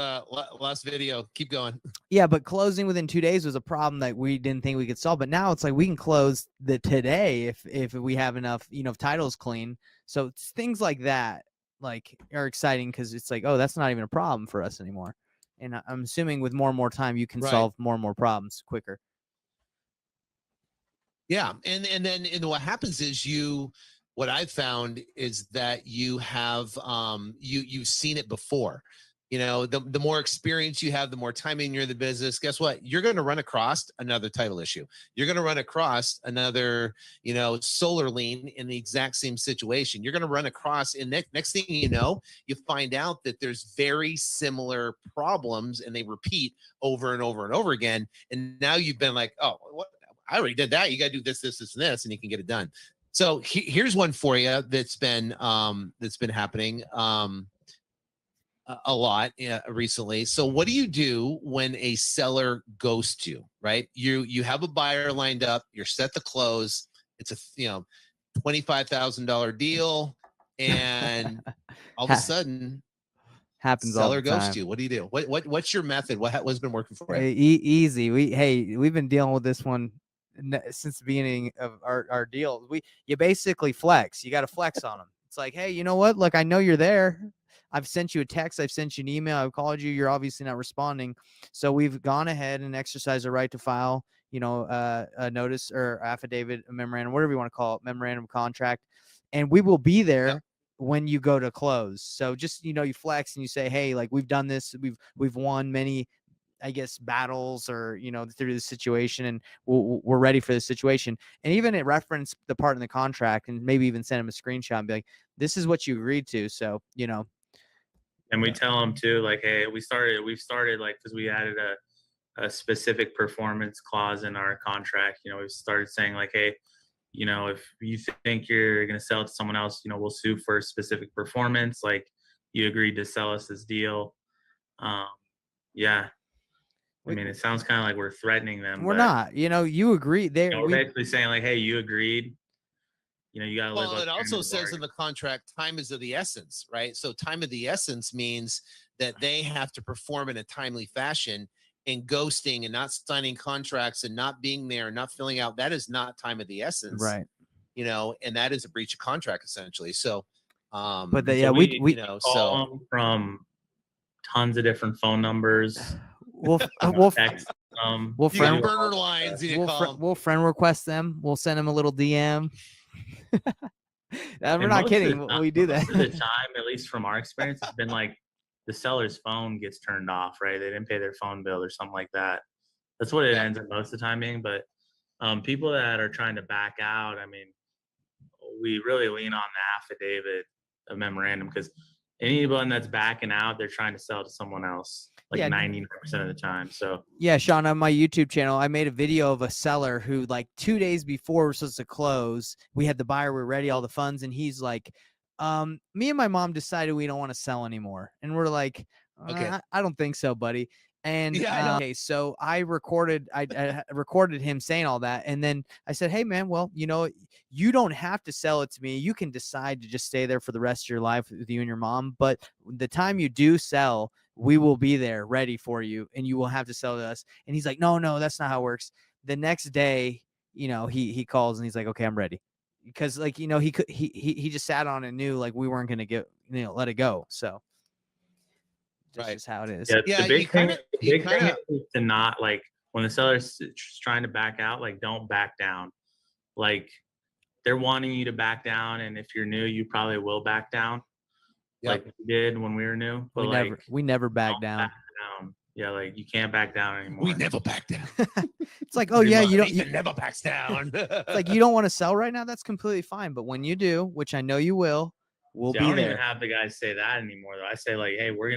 video. Keep going. Yeah, but closing within 2 days was a problem that we didn't think we could solve. But now it's like we can close the today if we have enough, titles clean. So it's things like that like are exciting because it's like, oh, that's not even a problem for us anymore. And I'm assuming with more and more time, you can solve more and more problems quicker. Yeah, and then what happens is what I've found is that you have you've seen it before. The more experience you have, the more time in you're in the business. Guess what? You're going to run across another title issue. You're going to run across another, solar lien in the exact same situation. You're going to run across, and next thing you know, you find out that there's very similar problems, and they repeat over and over and over again. And now you've been like, oh, what? I already did that. You got to do this, and you can get it done. So here's one for you that's been happening a lot recently. So what do you do when a seller ghosts you? Right? You have a buyer lined up. You're set to close. It's a $25,000 deal, and all of a sudden, happens seller all the time. ghosts you. What do you do? What's your method? What's been working for you? Easy. We've been dealing with this one since the beginning of our deal. You basically flex. You got to flex on them. It's like, hey, you know what? Look, I know you're there. I've sent you a text. I've sent you an email. I've called you. You're obviously not responding. So we've gone ahead and exercised our right to file, a notice or affidavit, a memorandum, whatever you want to call it, memorandum of contract. And we will be there when you go to close. So just, you flex and you say, hey, like we've done this. We've won many, I guess, battles or, through the situation, and we're ready for the situation. And even it referenced the part in the contract and maybe even send them a screenshot and be like, this is what you agreed to. So, And we tell them too, like, hey, we've started like, cause we added a specific performance clause in our contract. We've started saying like, hey, if you think you're going to sell it to someone else, we'll sue for specific performance. Like you agreed to sell us this deal. Yeah. I mean, it sounds kind of like we're threatening them. We're not. You agree. We're basically saying like, hey, you agreed. You got to live up. Well, it also says in the contract, time is of the essence, right? So time of the essence means that they have to perform in a timely fashion, and ghosting and not signing contracts and not being there and not filling out, that is not time of the essence. Right. And that is a breach of contract essentially. So, but we call them from tons of different phone numbers. We'll text we'll friend burner lines. We'll friend request them. We'll send them a little DM. We're not kidding. We do that. Most of the time, at least from our experience, it's been like the seller's phone gets turned off, right? They didn't pay their phone bill or something like that. That's what it ends up most of the time being. But people that are trying to back out, I mean, we really lean on the affidavit of memorandum, because anyone that's backing out, they're trying to sell to someone else, like 99% of the time. So yeah, Sean, on my YouTube channel, I made a video of a seller who, like 2 days before we're supposed to close, we had the buyer, we're ready, all the funds, and he's like, me and my mom decided we don't want to sell anymore. And we're like, okay, I don't think so, buddy. And okay, so I recorded him saying all that, and then I said, hey man, well, you don't have to sell it to me. You can decide to just stay there for the rest of your life with you and your mom, but the time you do sell, we will be there ready for you, and you will have to sell to us. And he's like, no, that's not how it works. The next day, he calls and he's like, okay, I'm ready. Because like, he just sat on it and knew like we weren't going to let it go. So that's just how it is. Yeah, the big thing is to not, like, when the seller's trying to back out, like, don't back down. Like, they're wanting you to back down, and if you're new, you probably will back down. Like we did when we were new. But we never back down. Yeah, like you can't back down anymore. We never back down. It's like, oh yeah, you never backs down. It's like, you don't want to sell right now. That's completely fine. But when you do, which I know you will, we'll be there. I don't even have the guys say that anymore, though. I say like, hey, we're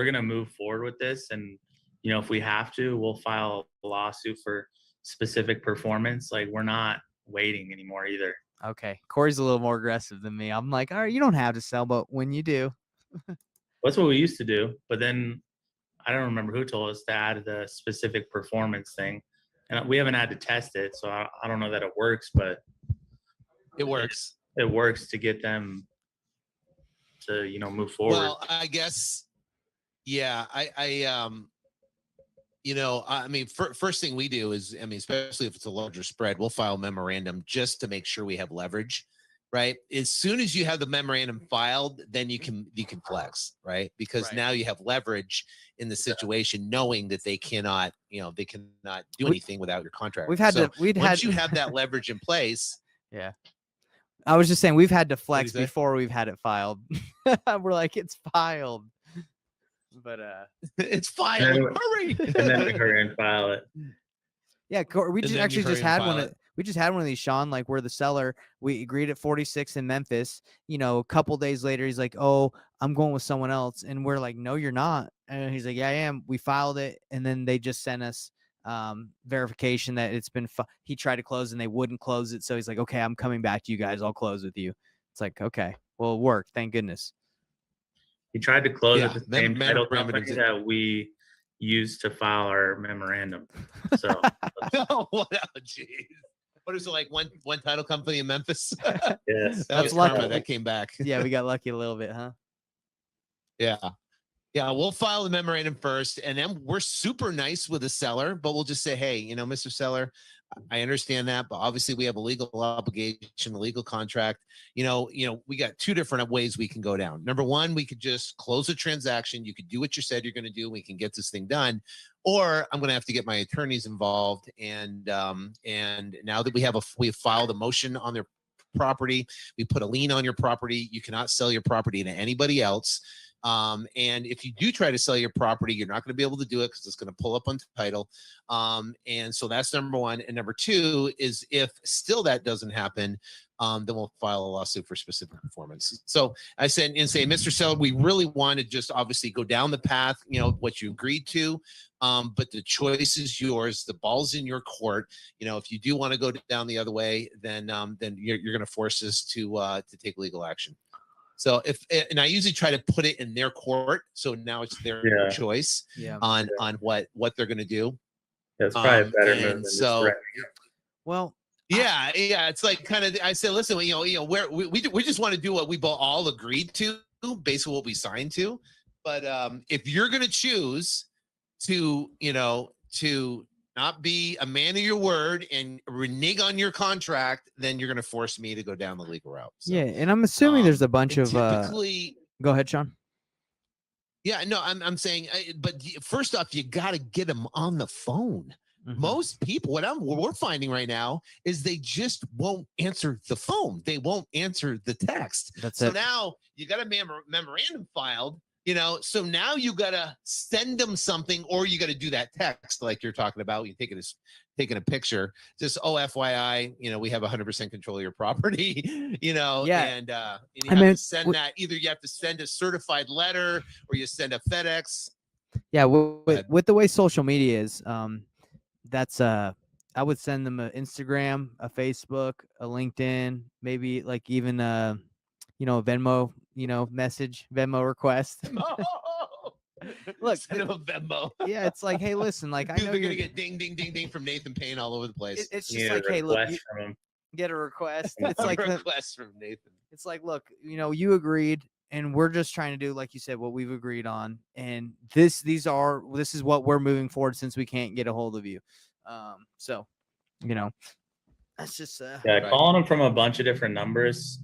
gonna move forward with this, and if we have to, we'll file a lawsuit for specific performance. Like, we're not waiting anymore either. Okay, Corey's a little more aggressive than me. I'm like, all right, you don't have to sell, but when you do. That's what we used to do, but then I don't remember who told us to add the specific performance thing, and we haven't had to test it, so I don't know that it works, but it works. It works to get them to move forward. Well, I guess Yeah, I mean, first thing we do is, I mean, especially if it's a larger spread, we'll file a memorandum just to make sure we have leverage, right? As soon as you have the memorandum filed, then you can flex, right? Because now you have leverage in the situation, knowing that they cannot do anything without your contract. Once you have that leverage in place. Yeah. I was just saying we've had to flex before we've had it filed. We're like, it's filed. But it's filed. Hurry. And then we hurry and file it. Yeah, we just had one. We just had one of these, Sean. Like, we're the seller. We agreed at 46 in Memphis. A couple days later, he's like, "Oh, I'm going with someone else," and we're like, "No, you're not." And he's like, "Yeah, I am." We filed it, and then they just sent us verification that it's been. He tried to close, and they wouldn't close it. So he's like, "Okay, I'm coming back to you guys. I'll close with you." It's like, okay, well, it worked. Thank goodness. He tried to close at the same title company that we used to file our memorandum. So, geez. What is it, like one title company in Memphis? Yes, that's karma that came back. Yeah, we got lucky a little bit, huh? Yeah. We'll file the memorandum first, and then we're super nice with the seller, but we'll just say, hey, Mr. Seller, I understand that, but obviously we have a legal obligation, a legal contract. We got two different ways we can go down. Number one, we could just close the transaction. You could do what you said you're going to do. We can get this thing done, or I'm going to have to get my attorneys involved. And now that we have filed a motion on their property, we put a lien on your property. You cannot sell your property to anybody else. And if you do try to sell your property, you're not going to be able to do it because it's going to pull up on title. And so that's number one. And number two is, if still that doesn't happen, then we'll file a lawsuit for specific performance. So I said, Mr. Seller, we really want to just obviously go down the path, what you agreed to. But the choice is yours. The ball's in your court. If you do want to go down the other way, then you're going to force us to take legal action. So and I usually try to put it in their court, so now it's their choice on what they're going to do. That's probably a better move. So, it's like kind of. I said, listen, we just want to do what we all agreed to, basically what we signed to. But if you're going to choose to not be a man of your word and renege on your contract, then you're going to force me to go down the legal route. So, yeah, and I'm assuming there's a bunch of. Typically, go ahead, Sean. Yeah, no, I'm saying, but first off, you got to get them on the phone. Mm-hmm. Most people, what we're finding right now is they just won't answer the phone. They won't answer the text. So now you got a memorandum filed. So now you got to send them something, or you got to do that text like you're talking about. You taking a picture, just, oh, FYI, we have 100% control of your property, and you have to send that. Either you have to send a certified letter or you send a FedEx. Yeah. With the way social media is, that's I would send them an Instagram, a Facebook, a LinkedIn, maybe like even a Venmo, Venmo request. Look, send him a Venmo. Yeah, it's like, hey, listen, like, I know you're gonna get ding, ding, ding, ding from Nathan Payne all over the place. It's just like, hey, look, get a request. It's like a request from Nathan. It's like, look, you agreed, and we're just trying to do, like you said, what we've agreed on, and this is what we're moving forward since we can't get a hold of you. So, that's just calling them from a bunch of different numbers.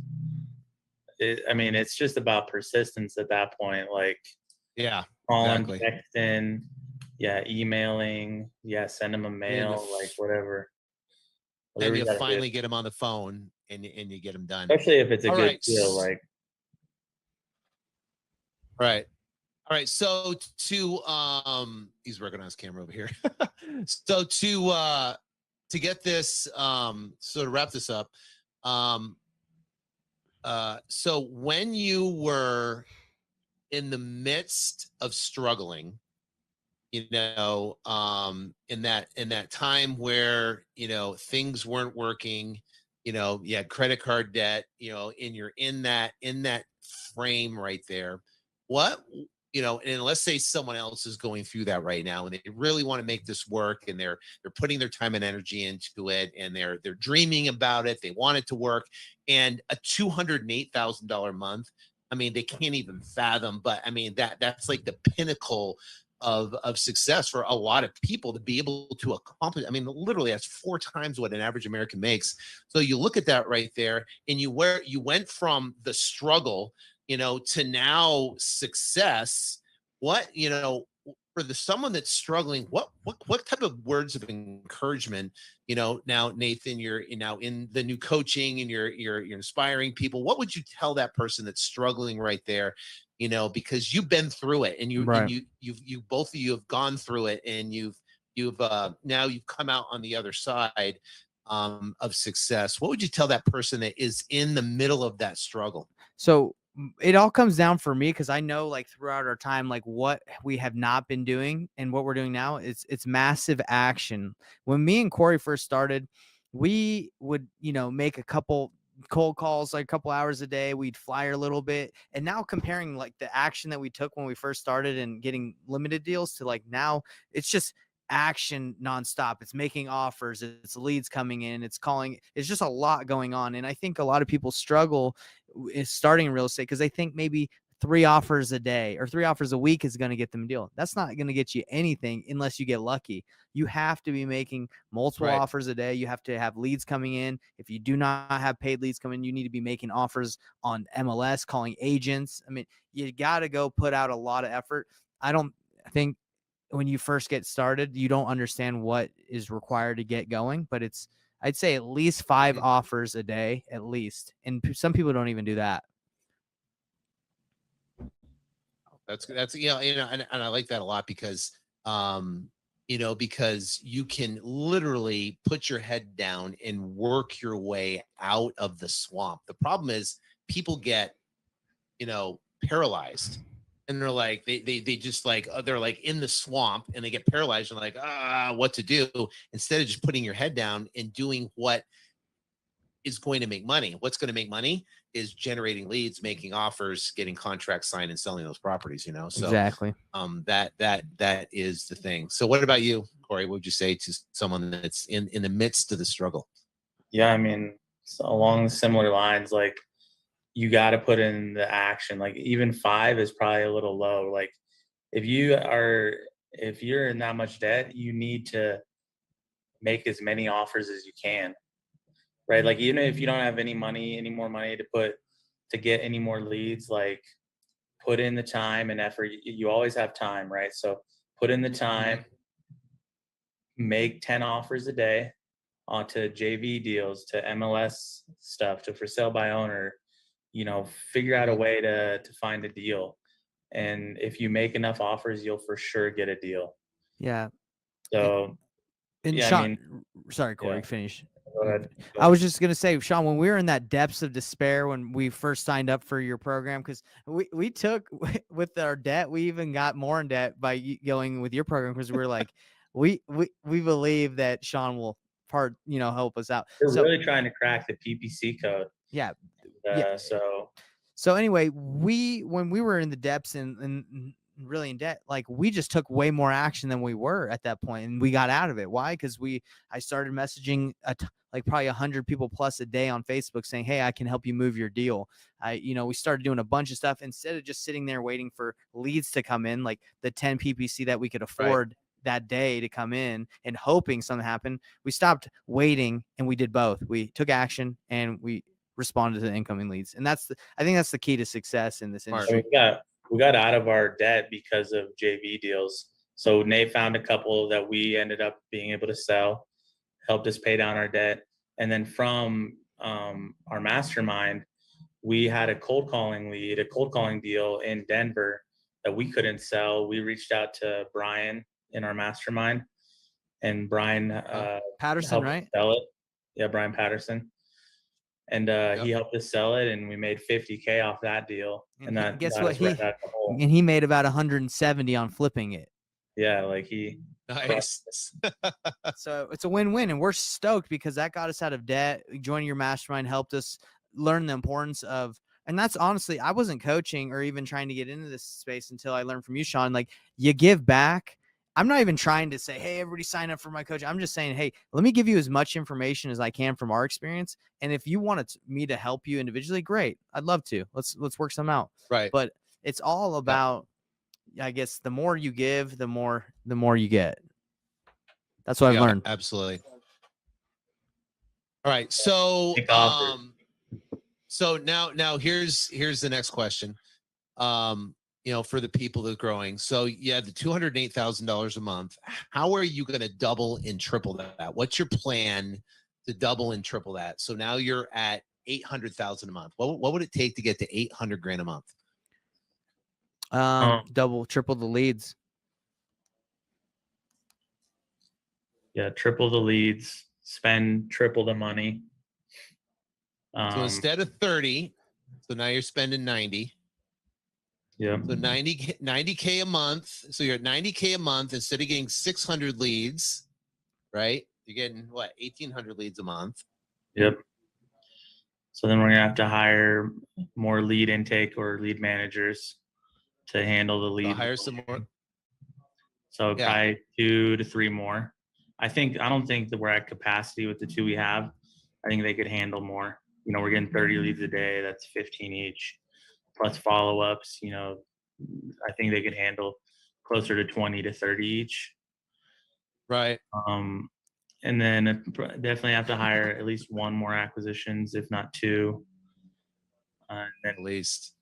It's just about persistence at that point. Like, calling, texting, emailing, send them a mail, like whatever. And you finally get them on the phone, and you get them done. Especially if it's a good deal, like. Right. All right. So he's working on his camera over here. So to get this, so to wrap this up, so when you were in the midst of struggling, in that time where, things weren't working, you had credit card debt, and you're in that frame right there, and let's say someone else is going through that right now, and they really want to make this work, and they're putting their time and energy into it, and they're dreaming about it. They want it to work, and a $208,000 month. I mean, they can't even fathom. But I mean, that's like the pinnacle of success for a lot of people to be able to accomplish. I mean, literally that's 4 times what an average American makes. So you look at that right there, and you went from the struggle, to now success. What, for someone that's struggling, what type of words of encouragement, now Nathan, you're now in the new coaching and you're inspiring people. What would you tell that person that's struggling right there? Because you've been through it, and Right. you both of you have gone through it, and you've now you've come out on the other side of success. What would you tell that person that is in the middle of that struggle? So it all comes down for me, because I know, like, throughout our time, like, what we have not been doing and what we're doing now, it's massive action. When me and Corey first started, we would, make a couple cold calls, like a couple hours a day. We'd flyer a little bit. And now, comparing like the action that we took when we first started and getting limited deals to like now, it's just action nonstop. It's making offers, it's leads coming in, it's calling. It's just a lot going on. And I think a lot of people struggle is starting in real estate because they think maybe 3 offers a day or 3 offers a week is going to get them a deal. That's not going to get you anything unless you get lucky. You have to be making multiple offers a day. You have to have leads coming in. If you do not have paid leads coming in, you need to be making offers on MLS, calling agents. I mean, you got to go put out a lot of effort. I think when you first get started, you don't understand what is required to get going, but I'd say at least 5 offers a day, at least. And some people don't even do that. That's and I like that a lot because because you can literally put your head down and work your way out of the swamp. The problem is people get paralyzed, and they're like they just like they're like in the swamp, and they get paralyzed and like what to do, instead of just putting your head down and doing what is going to make money. What's going to make money is generating leads, making offers, getting contracts signed, and selling those properties. So exactly. That is the thing. So what about you, Corey? What would you say to someone that's in the midst of the struggle? Yeah, I mean, along similar lines, like, you got to put in the action. Like, even 5 is probably a little low. Like, if you're in that much debt, you need to make as many offers as you can, right? Like, even if you don't have any more money to get any more leads, like, put in the time and effort. You always have time, right? So put in the time, make 10 offers a day onto JV deals, to MLS stuff, to for sale by owner, figure out a way to find a deal. And if you make enough offers, you'll for sure get a deal. Yeah. So, and yeah, Sean, sorry, Corey, finish. Go ahead. I was just going to say, Sean, when we were in that depths of despair, when we first signed up for your program, because we took with our debt, we even got more in debt by going with your program, because we were like, we believe that Sean will help us out. We're really trying to crack the PPC code. Yeah. So anyway, when we were in the depths and really in debt, like, we just took way more action than we were at that point, and we got out of it. Why? Because I started messaging like probably 100 people plus a day on Facebook saying, hey, I can help you move your deal. We started doing a bunch of stuff instead of just sitting there waiting for leads to come in, like the 10 PPC that we could afford that day to come in and hoping something happened. We stopped waiting, and we did both. We took action and we responded to the incoming leads. And I think that's the key to success in this industry. We got out of our debt because of JV deals. So Nate found a couple that we ended up being able to sell, helped us pay down our debt. And then from our mastermind, we had a cold calling deal in Denver that we couldn't sell. We reached out to Brian in our mastermind, and Brian Patterson, right? Sell it. Yeah, Brian Patterson. And he helped us sell it, and we made $50K off that deal. And guess what? He made about 170 on flipping it. Yeah, like nice. So it's a win-win, and we're stoked because that got us out of debt. Joining your mastermind helped us learn the importance of, and that's honestly, I wasn't coaching or even trying to get into this space until I learned from you, Sean. Like, you give back I'm not even trying to say, hey, everybody sign up for my coach. I'm just saying, hey, let me give you as much information as I can from our experience. And if you wanted me to help you individually, great. I'd love to. Let's work some out. Right. But it's all about, I guess, the more you give, the more you get. That's what I've learned. Absolutely. All right. So, so now here's the next question. For the people that are growing. So you had the $208,000 a month. How are you going to double and triple that? What's your plan to double and triple that? So now you're at 800,000 a month. What would it take to get to 800 grand a month? Double, triple the leads. Yeah, triple the leads, spend triple the money. So instead of 30, so now you're spending 90. Yeah. So 90K a month. So you're at 90K a month instead of getting 600 leads, right? You're getting what, 1,800 leads a month. Yep. So then we're gonna have to hire more lead intake or lead managers to handle the leads. So hire some more. So probably 2 to 3 more. I don't think that we're at capacity with the 2 we have. I think they could handle more. We're getting 30 leads a day. That's 15 each, plus follow-ups. I think they could handle closer to 20 to 30 each. Right. And then definitely have to hire at least 1 more acquisitions, if not 2. And then at least.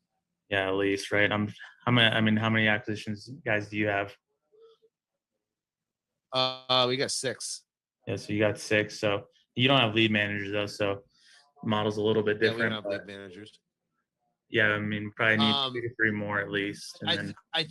Yeah, at least, right? How many acquisitions guys do you have? We got 6. Yeah, so you got 6. So you don't have lead managers though, so the model's a little bit different. Yeah, we don't have lead managers. Yeah, probably need 2 to 3 more at least. And I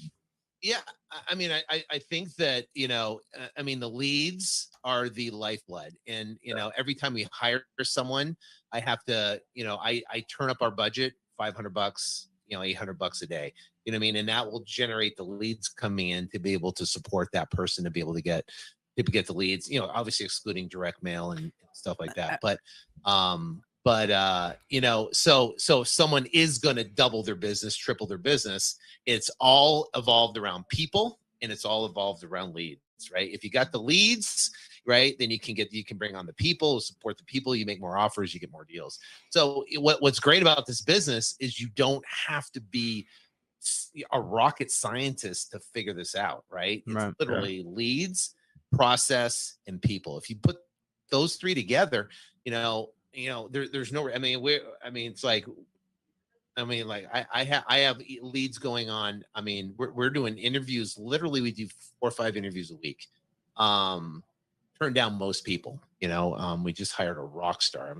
think that, the leads are the lifeblood. And, every time we hire someone, I have to, I turn up our budget, $500, $800 a day, you know what I mean? And that will generate the leads coming in to be able to support that person, to be able to get the leads, obviously excluding direct mail and stuff like that. But so if someone is going to double their business, triple their business, it's all evolved around people and it's all evolved around leads, right? If you got the leads, right, then you can bring on the people, support the people, you make more offers, you get more deals. So what's great about this business is you don't have to be a rocket scientist to figure this out, right? It's literally leads, process, and people. If you put those 3 together, there's no, it's like, I have leads going on. We're doing interviews. Literally, we do 4 or 5 interviews a week. Turn down most people, we just hired a rock star.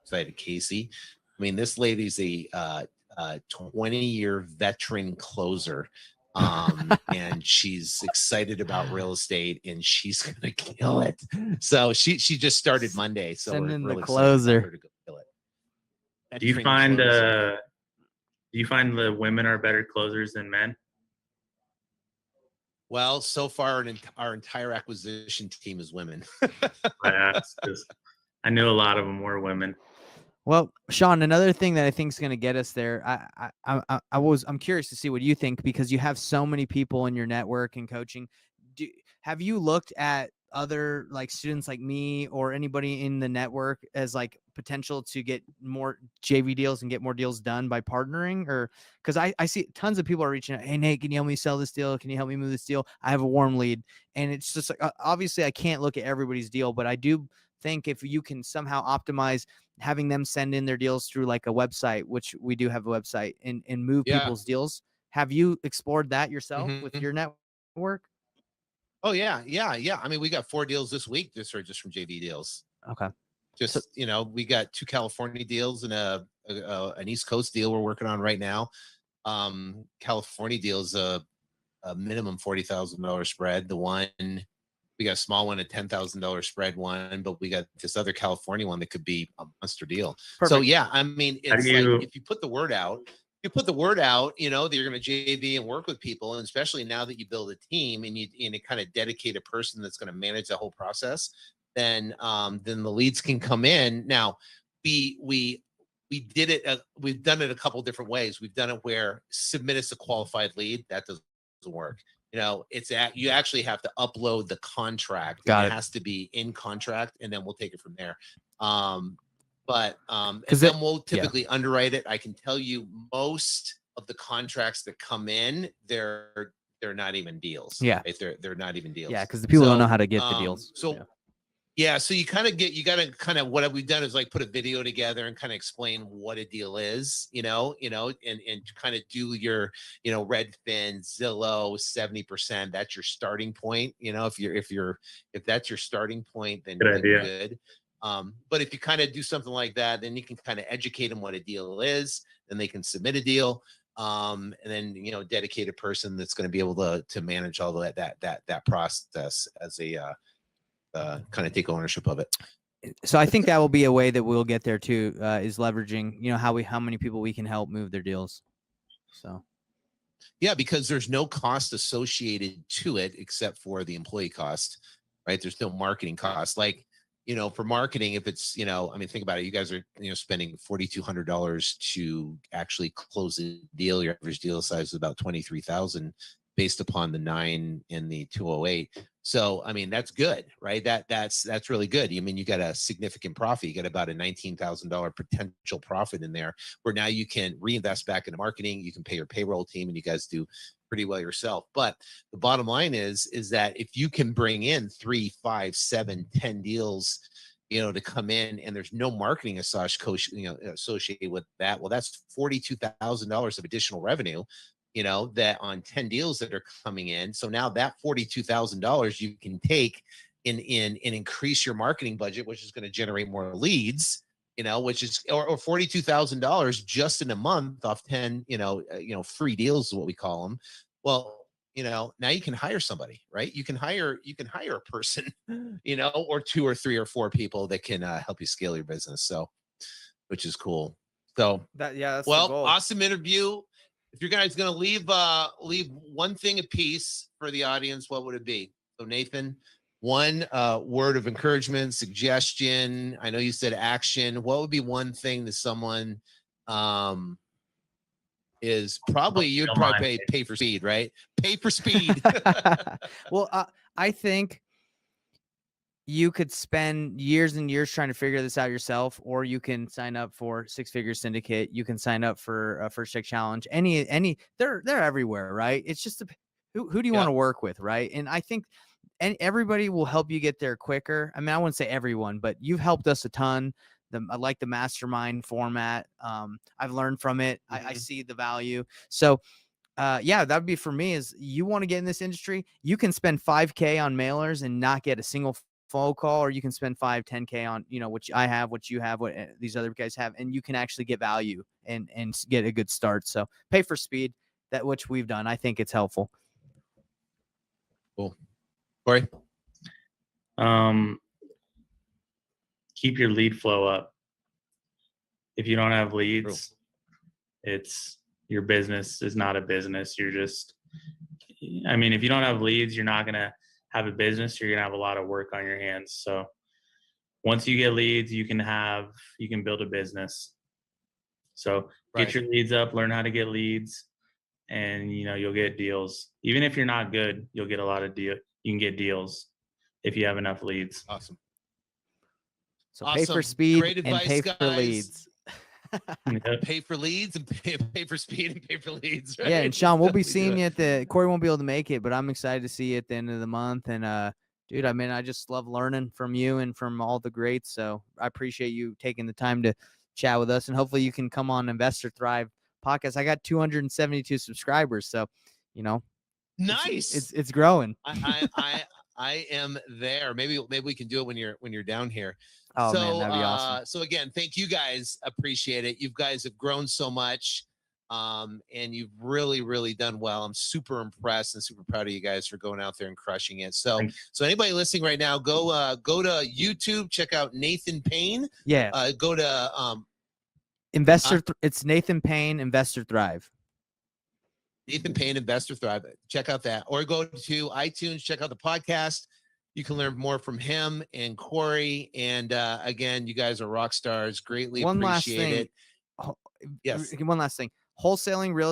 Excited, Casey. This lady's a 20-year veteran closer. And she's excited about real estate and she's gonna kill it. So she just started Monday. So send we're in really the closer to go kill it. Do you find the women are better closers than men? Well, so far our entire acquisition team is women. I knew a lot of them were women. Well, Sean, another thing that I think is going to get us there, I'm curious to see what you think, because you have so many people in your network and coaching. Have you looked at other like students like me or anybody in the network as like potential to get more JV deals and get more deals done by partnering? Or because I see tons of people are reaching out, hey Nate, can you help me sell this deal? Can you help me move this deal? I have a warm lead. And it's just like, obviously I can't look at everybody's deal, but I do think if you can somehow optimize having them send in their deals through like a website, which we do have a website, and move people's deals. Have you explored that yourself with your network? Oh yeah. We got 4 deals this week just from JV deals. Okay. We got 2 California deals and an East Coast deal we're working on right now. California deal is a minimum $40,000 spread. The one we got a small one, a $10,000 spread one, but we got this other California one that could be a monster deal. Perfect. So yeah, it's like if you put the word out, that you're going to JV and work with people, and especially now that you build a team and you kind of dedicate a person that's going to manage the whole process, then the leads can come in. Now, we did it. We've done it a couple different ways. We've done it where submit us a qualified lead. That doesn't work. you actually have to upload the contract. Got and it. It has to be in contract, and then we'll take it from there. And Because then we'll typically underwrite it. I can tell you most of the contracts that come in, they're not even deals. Yeah. Right? They're not even deals. Yeah, because the people don't know how to get the deals. So you got to kind of, what we've done is like put a video together and kind of explain what a deal is, and kind of do your, Redfin, Zillow, 70%. That's your starting point. If that's your starting point, then good. But if you kind of do something like that, then you can kind of educate them what a deal is, then they can submit a deal. And then, dedicated person that's going to be able to manage all that process as a, kind of take ownership of it. So I think that will be a way that we'll get there too, is leveraging, how many people we can help move their deals. So. Yeah, because there's no cost associated to it except for the employee cost, right? There's no marketing cost. Like, for marketing, if it's, think about it. You guys are, spending $4,200 to actually close a deal. Your average deal size is about 23,000 based upon the 9 and the 208. So, that's good, right? That's really good. You got a significant profit. You got about a $19,000 potential profit in there, where now you can reinvest back into marketing. You can pay your payroll team, and you guys do pretty well yourself. But the bottom line is that if you can bring in 3, 5, 7, 10 deals, to come in, and there's no marketing associated with that, well, that's $42,000 of additional revenue, that on 10 deals that are coming in. So now that $42,000 you can take and increase your marketing budget, which is going to generate more leads, which is, or $42,000 just in a month off 10, free deals is what we call them. Well, now you can hire somebody, right? You can hire a person, or 2 or 3 or 4 people that can help you scale your business. So, which is cool. So that's well, awesome interview. If you guys going to leave one thing apiece for the audience, what would it be? So Nathan, one word of encouragement, suggestion. I know you said action. What would be one thing that someone is probably, you'd probably pay for speed, right? Pay for speed. Well, I think you could spend years and years trying to figure this out yourself, or you can sign up for Six Figure Syndicate. You can sign up for a First Check Challenge. They're everywhere, right? It's just who do you want to work with, right? And I think everybody will help you get there quicker. I wouldn't say everyone, but you've helped us a ton. I like the mastermind format. I've learned from it. I see the value. So that would be for me. Is you want to get in this industry, you can spend $5,000 on mailers and not get a single phone call, or you can spend $5,000, $10,000 on, which I have, what you have, what these other guys have, and you can actually get value and get a good start. So pay for speed, which we've done. I think it's helpful. Cool. Corey? Keep your lead flow up. If you don't have leads, it's your business is not a business. You're just, if you don't have leads, you're not going to have a business. You're going to have a lot of work on your hands. So once you get leads, you can build a business. So get your leads up, learn how to get leads, and you'll get deals. Even if you're not good, you'll get a lot of you can get deals if you have enough leads. Awesome. So pay for speed. Great advice, and pay guys. for leads. Pay for leads and pay for speed and pay for leads. Right? Yeah, and Sean, we'll be seeing you Corey won't be able to make it, but I'm excited to see you at the end of the month. And dude, I just love learning from you and from all the greats. So I appreciate you taking the time to chat with us, and hopefully you can come on Investor Thrive podcast. I got 272 subscribers, so nice. It's growing. I am there. Maybe we can do it when you're down here. Oh, man, that'd be awesome. So again, thank you guys. Appreciate it. You guys have grown so much, and you've really, really done well. I'm super impressed and super proud of you guys for going out there and crushing it. So anybody listening right now, go to YouTube, check out Nathan Payne. Yeah. Go to it's Nathan Payne, Investor Thrive. Nathan Payne, Investor Thrive. Check out that, or go to iTunes, check out the podcast. You can learn more from him and Corey. And again, you guys are rock stars. Greatly appreciate it. Yes. One last thing. Wholesaling Real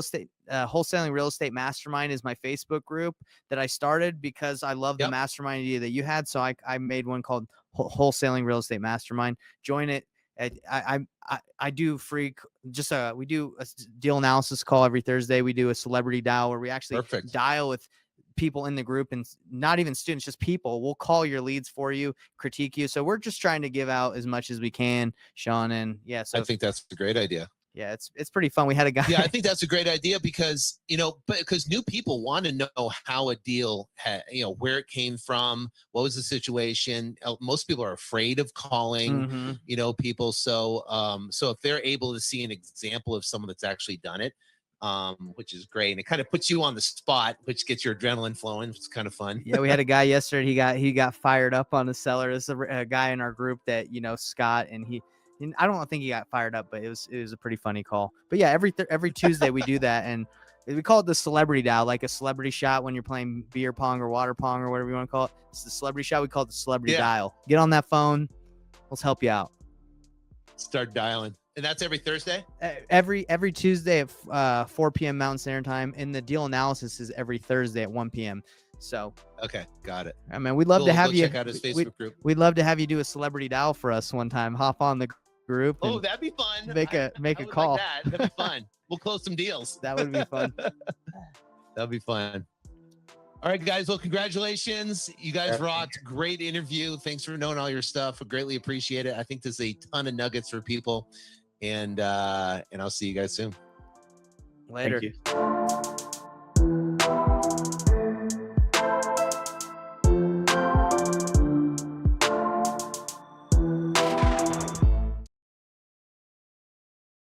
Estate Mastermind is my Facebook group that I started because I love the mastermind idea that you had. So I made one called Wholesaling Real Estate Mastermind. Join it. I do free, we do a deal analysis call every Thursday. We do a celebrity dial where we actually dial with people in the group, and not even students, just people. We'll call your leads for you, critique you. So we're just trying to give out as much as we can, Sean. And so I think that's a great idea. Yeah, it's pretty fun. We had a guy. Yeah, I think that's a great idea because, because new people want to know how a deal where it came from, what was the situation. Most people are afraid of calling, people. So, if they're able to see an example of someone that's actually done it, which is great. And it kind of puts you on the spot, which gets your adrenaline flowing. It's kind of fun. Yeah, we had a guy yesterday. He got fired up on the seller. There's a guy in our group that, Scott, and I don't think he got fired up, but it was a pretty funny call. But yeah, every Tuesday we do that, and we call it the celebrity dial, like a celebrity shot when you're playing beer pong or water pong or whatever you want to call it. It's the celebrity shot. We call it the celebrity dial. Get on that phone. Let's help you out. Start dialing. And that's every Thursday? Every Tuesday at 4 p.m. Mountain Standard Time, and the deal analysis is every Thursday at 1 p.m. So okay, got it. I mean, we'd love to have you check out his Facebook group. We'd love to have you do a celebrity dial for us one time. Hop on the group. Oh, that'd be fun. Make a call. Like that'd be fun. We'll close some deals. That would be fun. That'd be fun. All right, guys. Well, congratulations. You guys rocked. Great interview. Thanks for knowing all your stuff. I greatly appreciate it. I think there's a ton of nuggets for people. And I'll see you guys soon. Later. Thank you.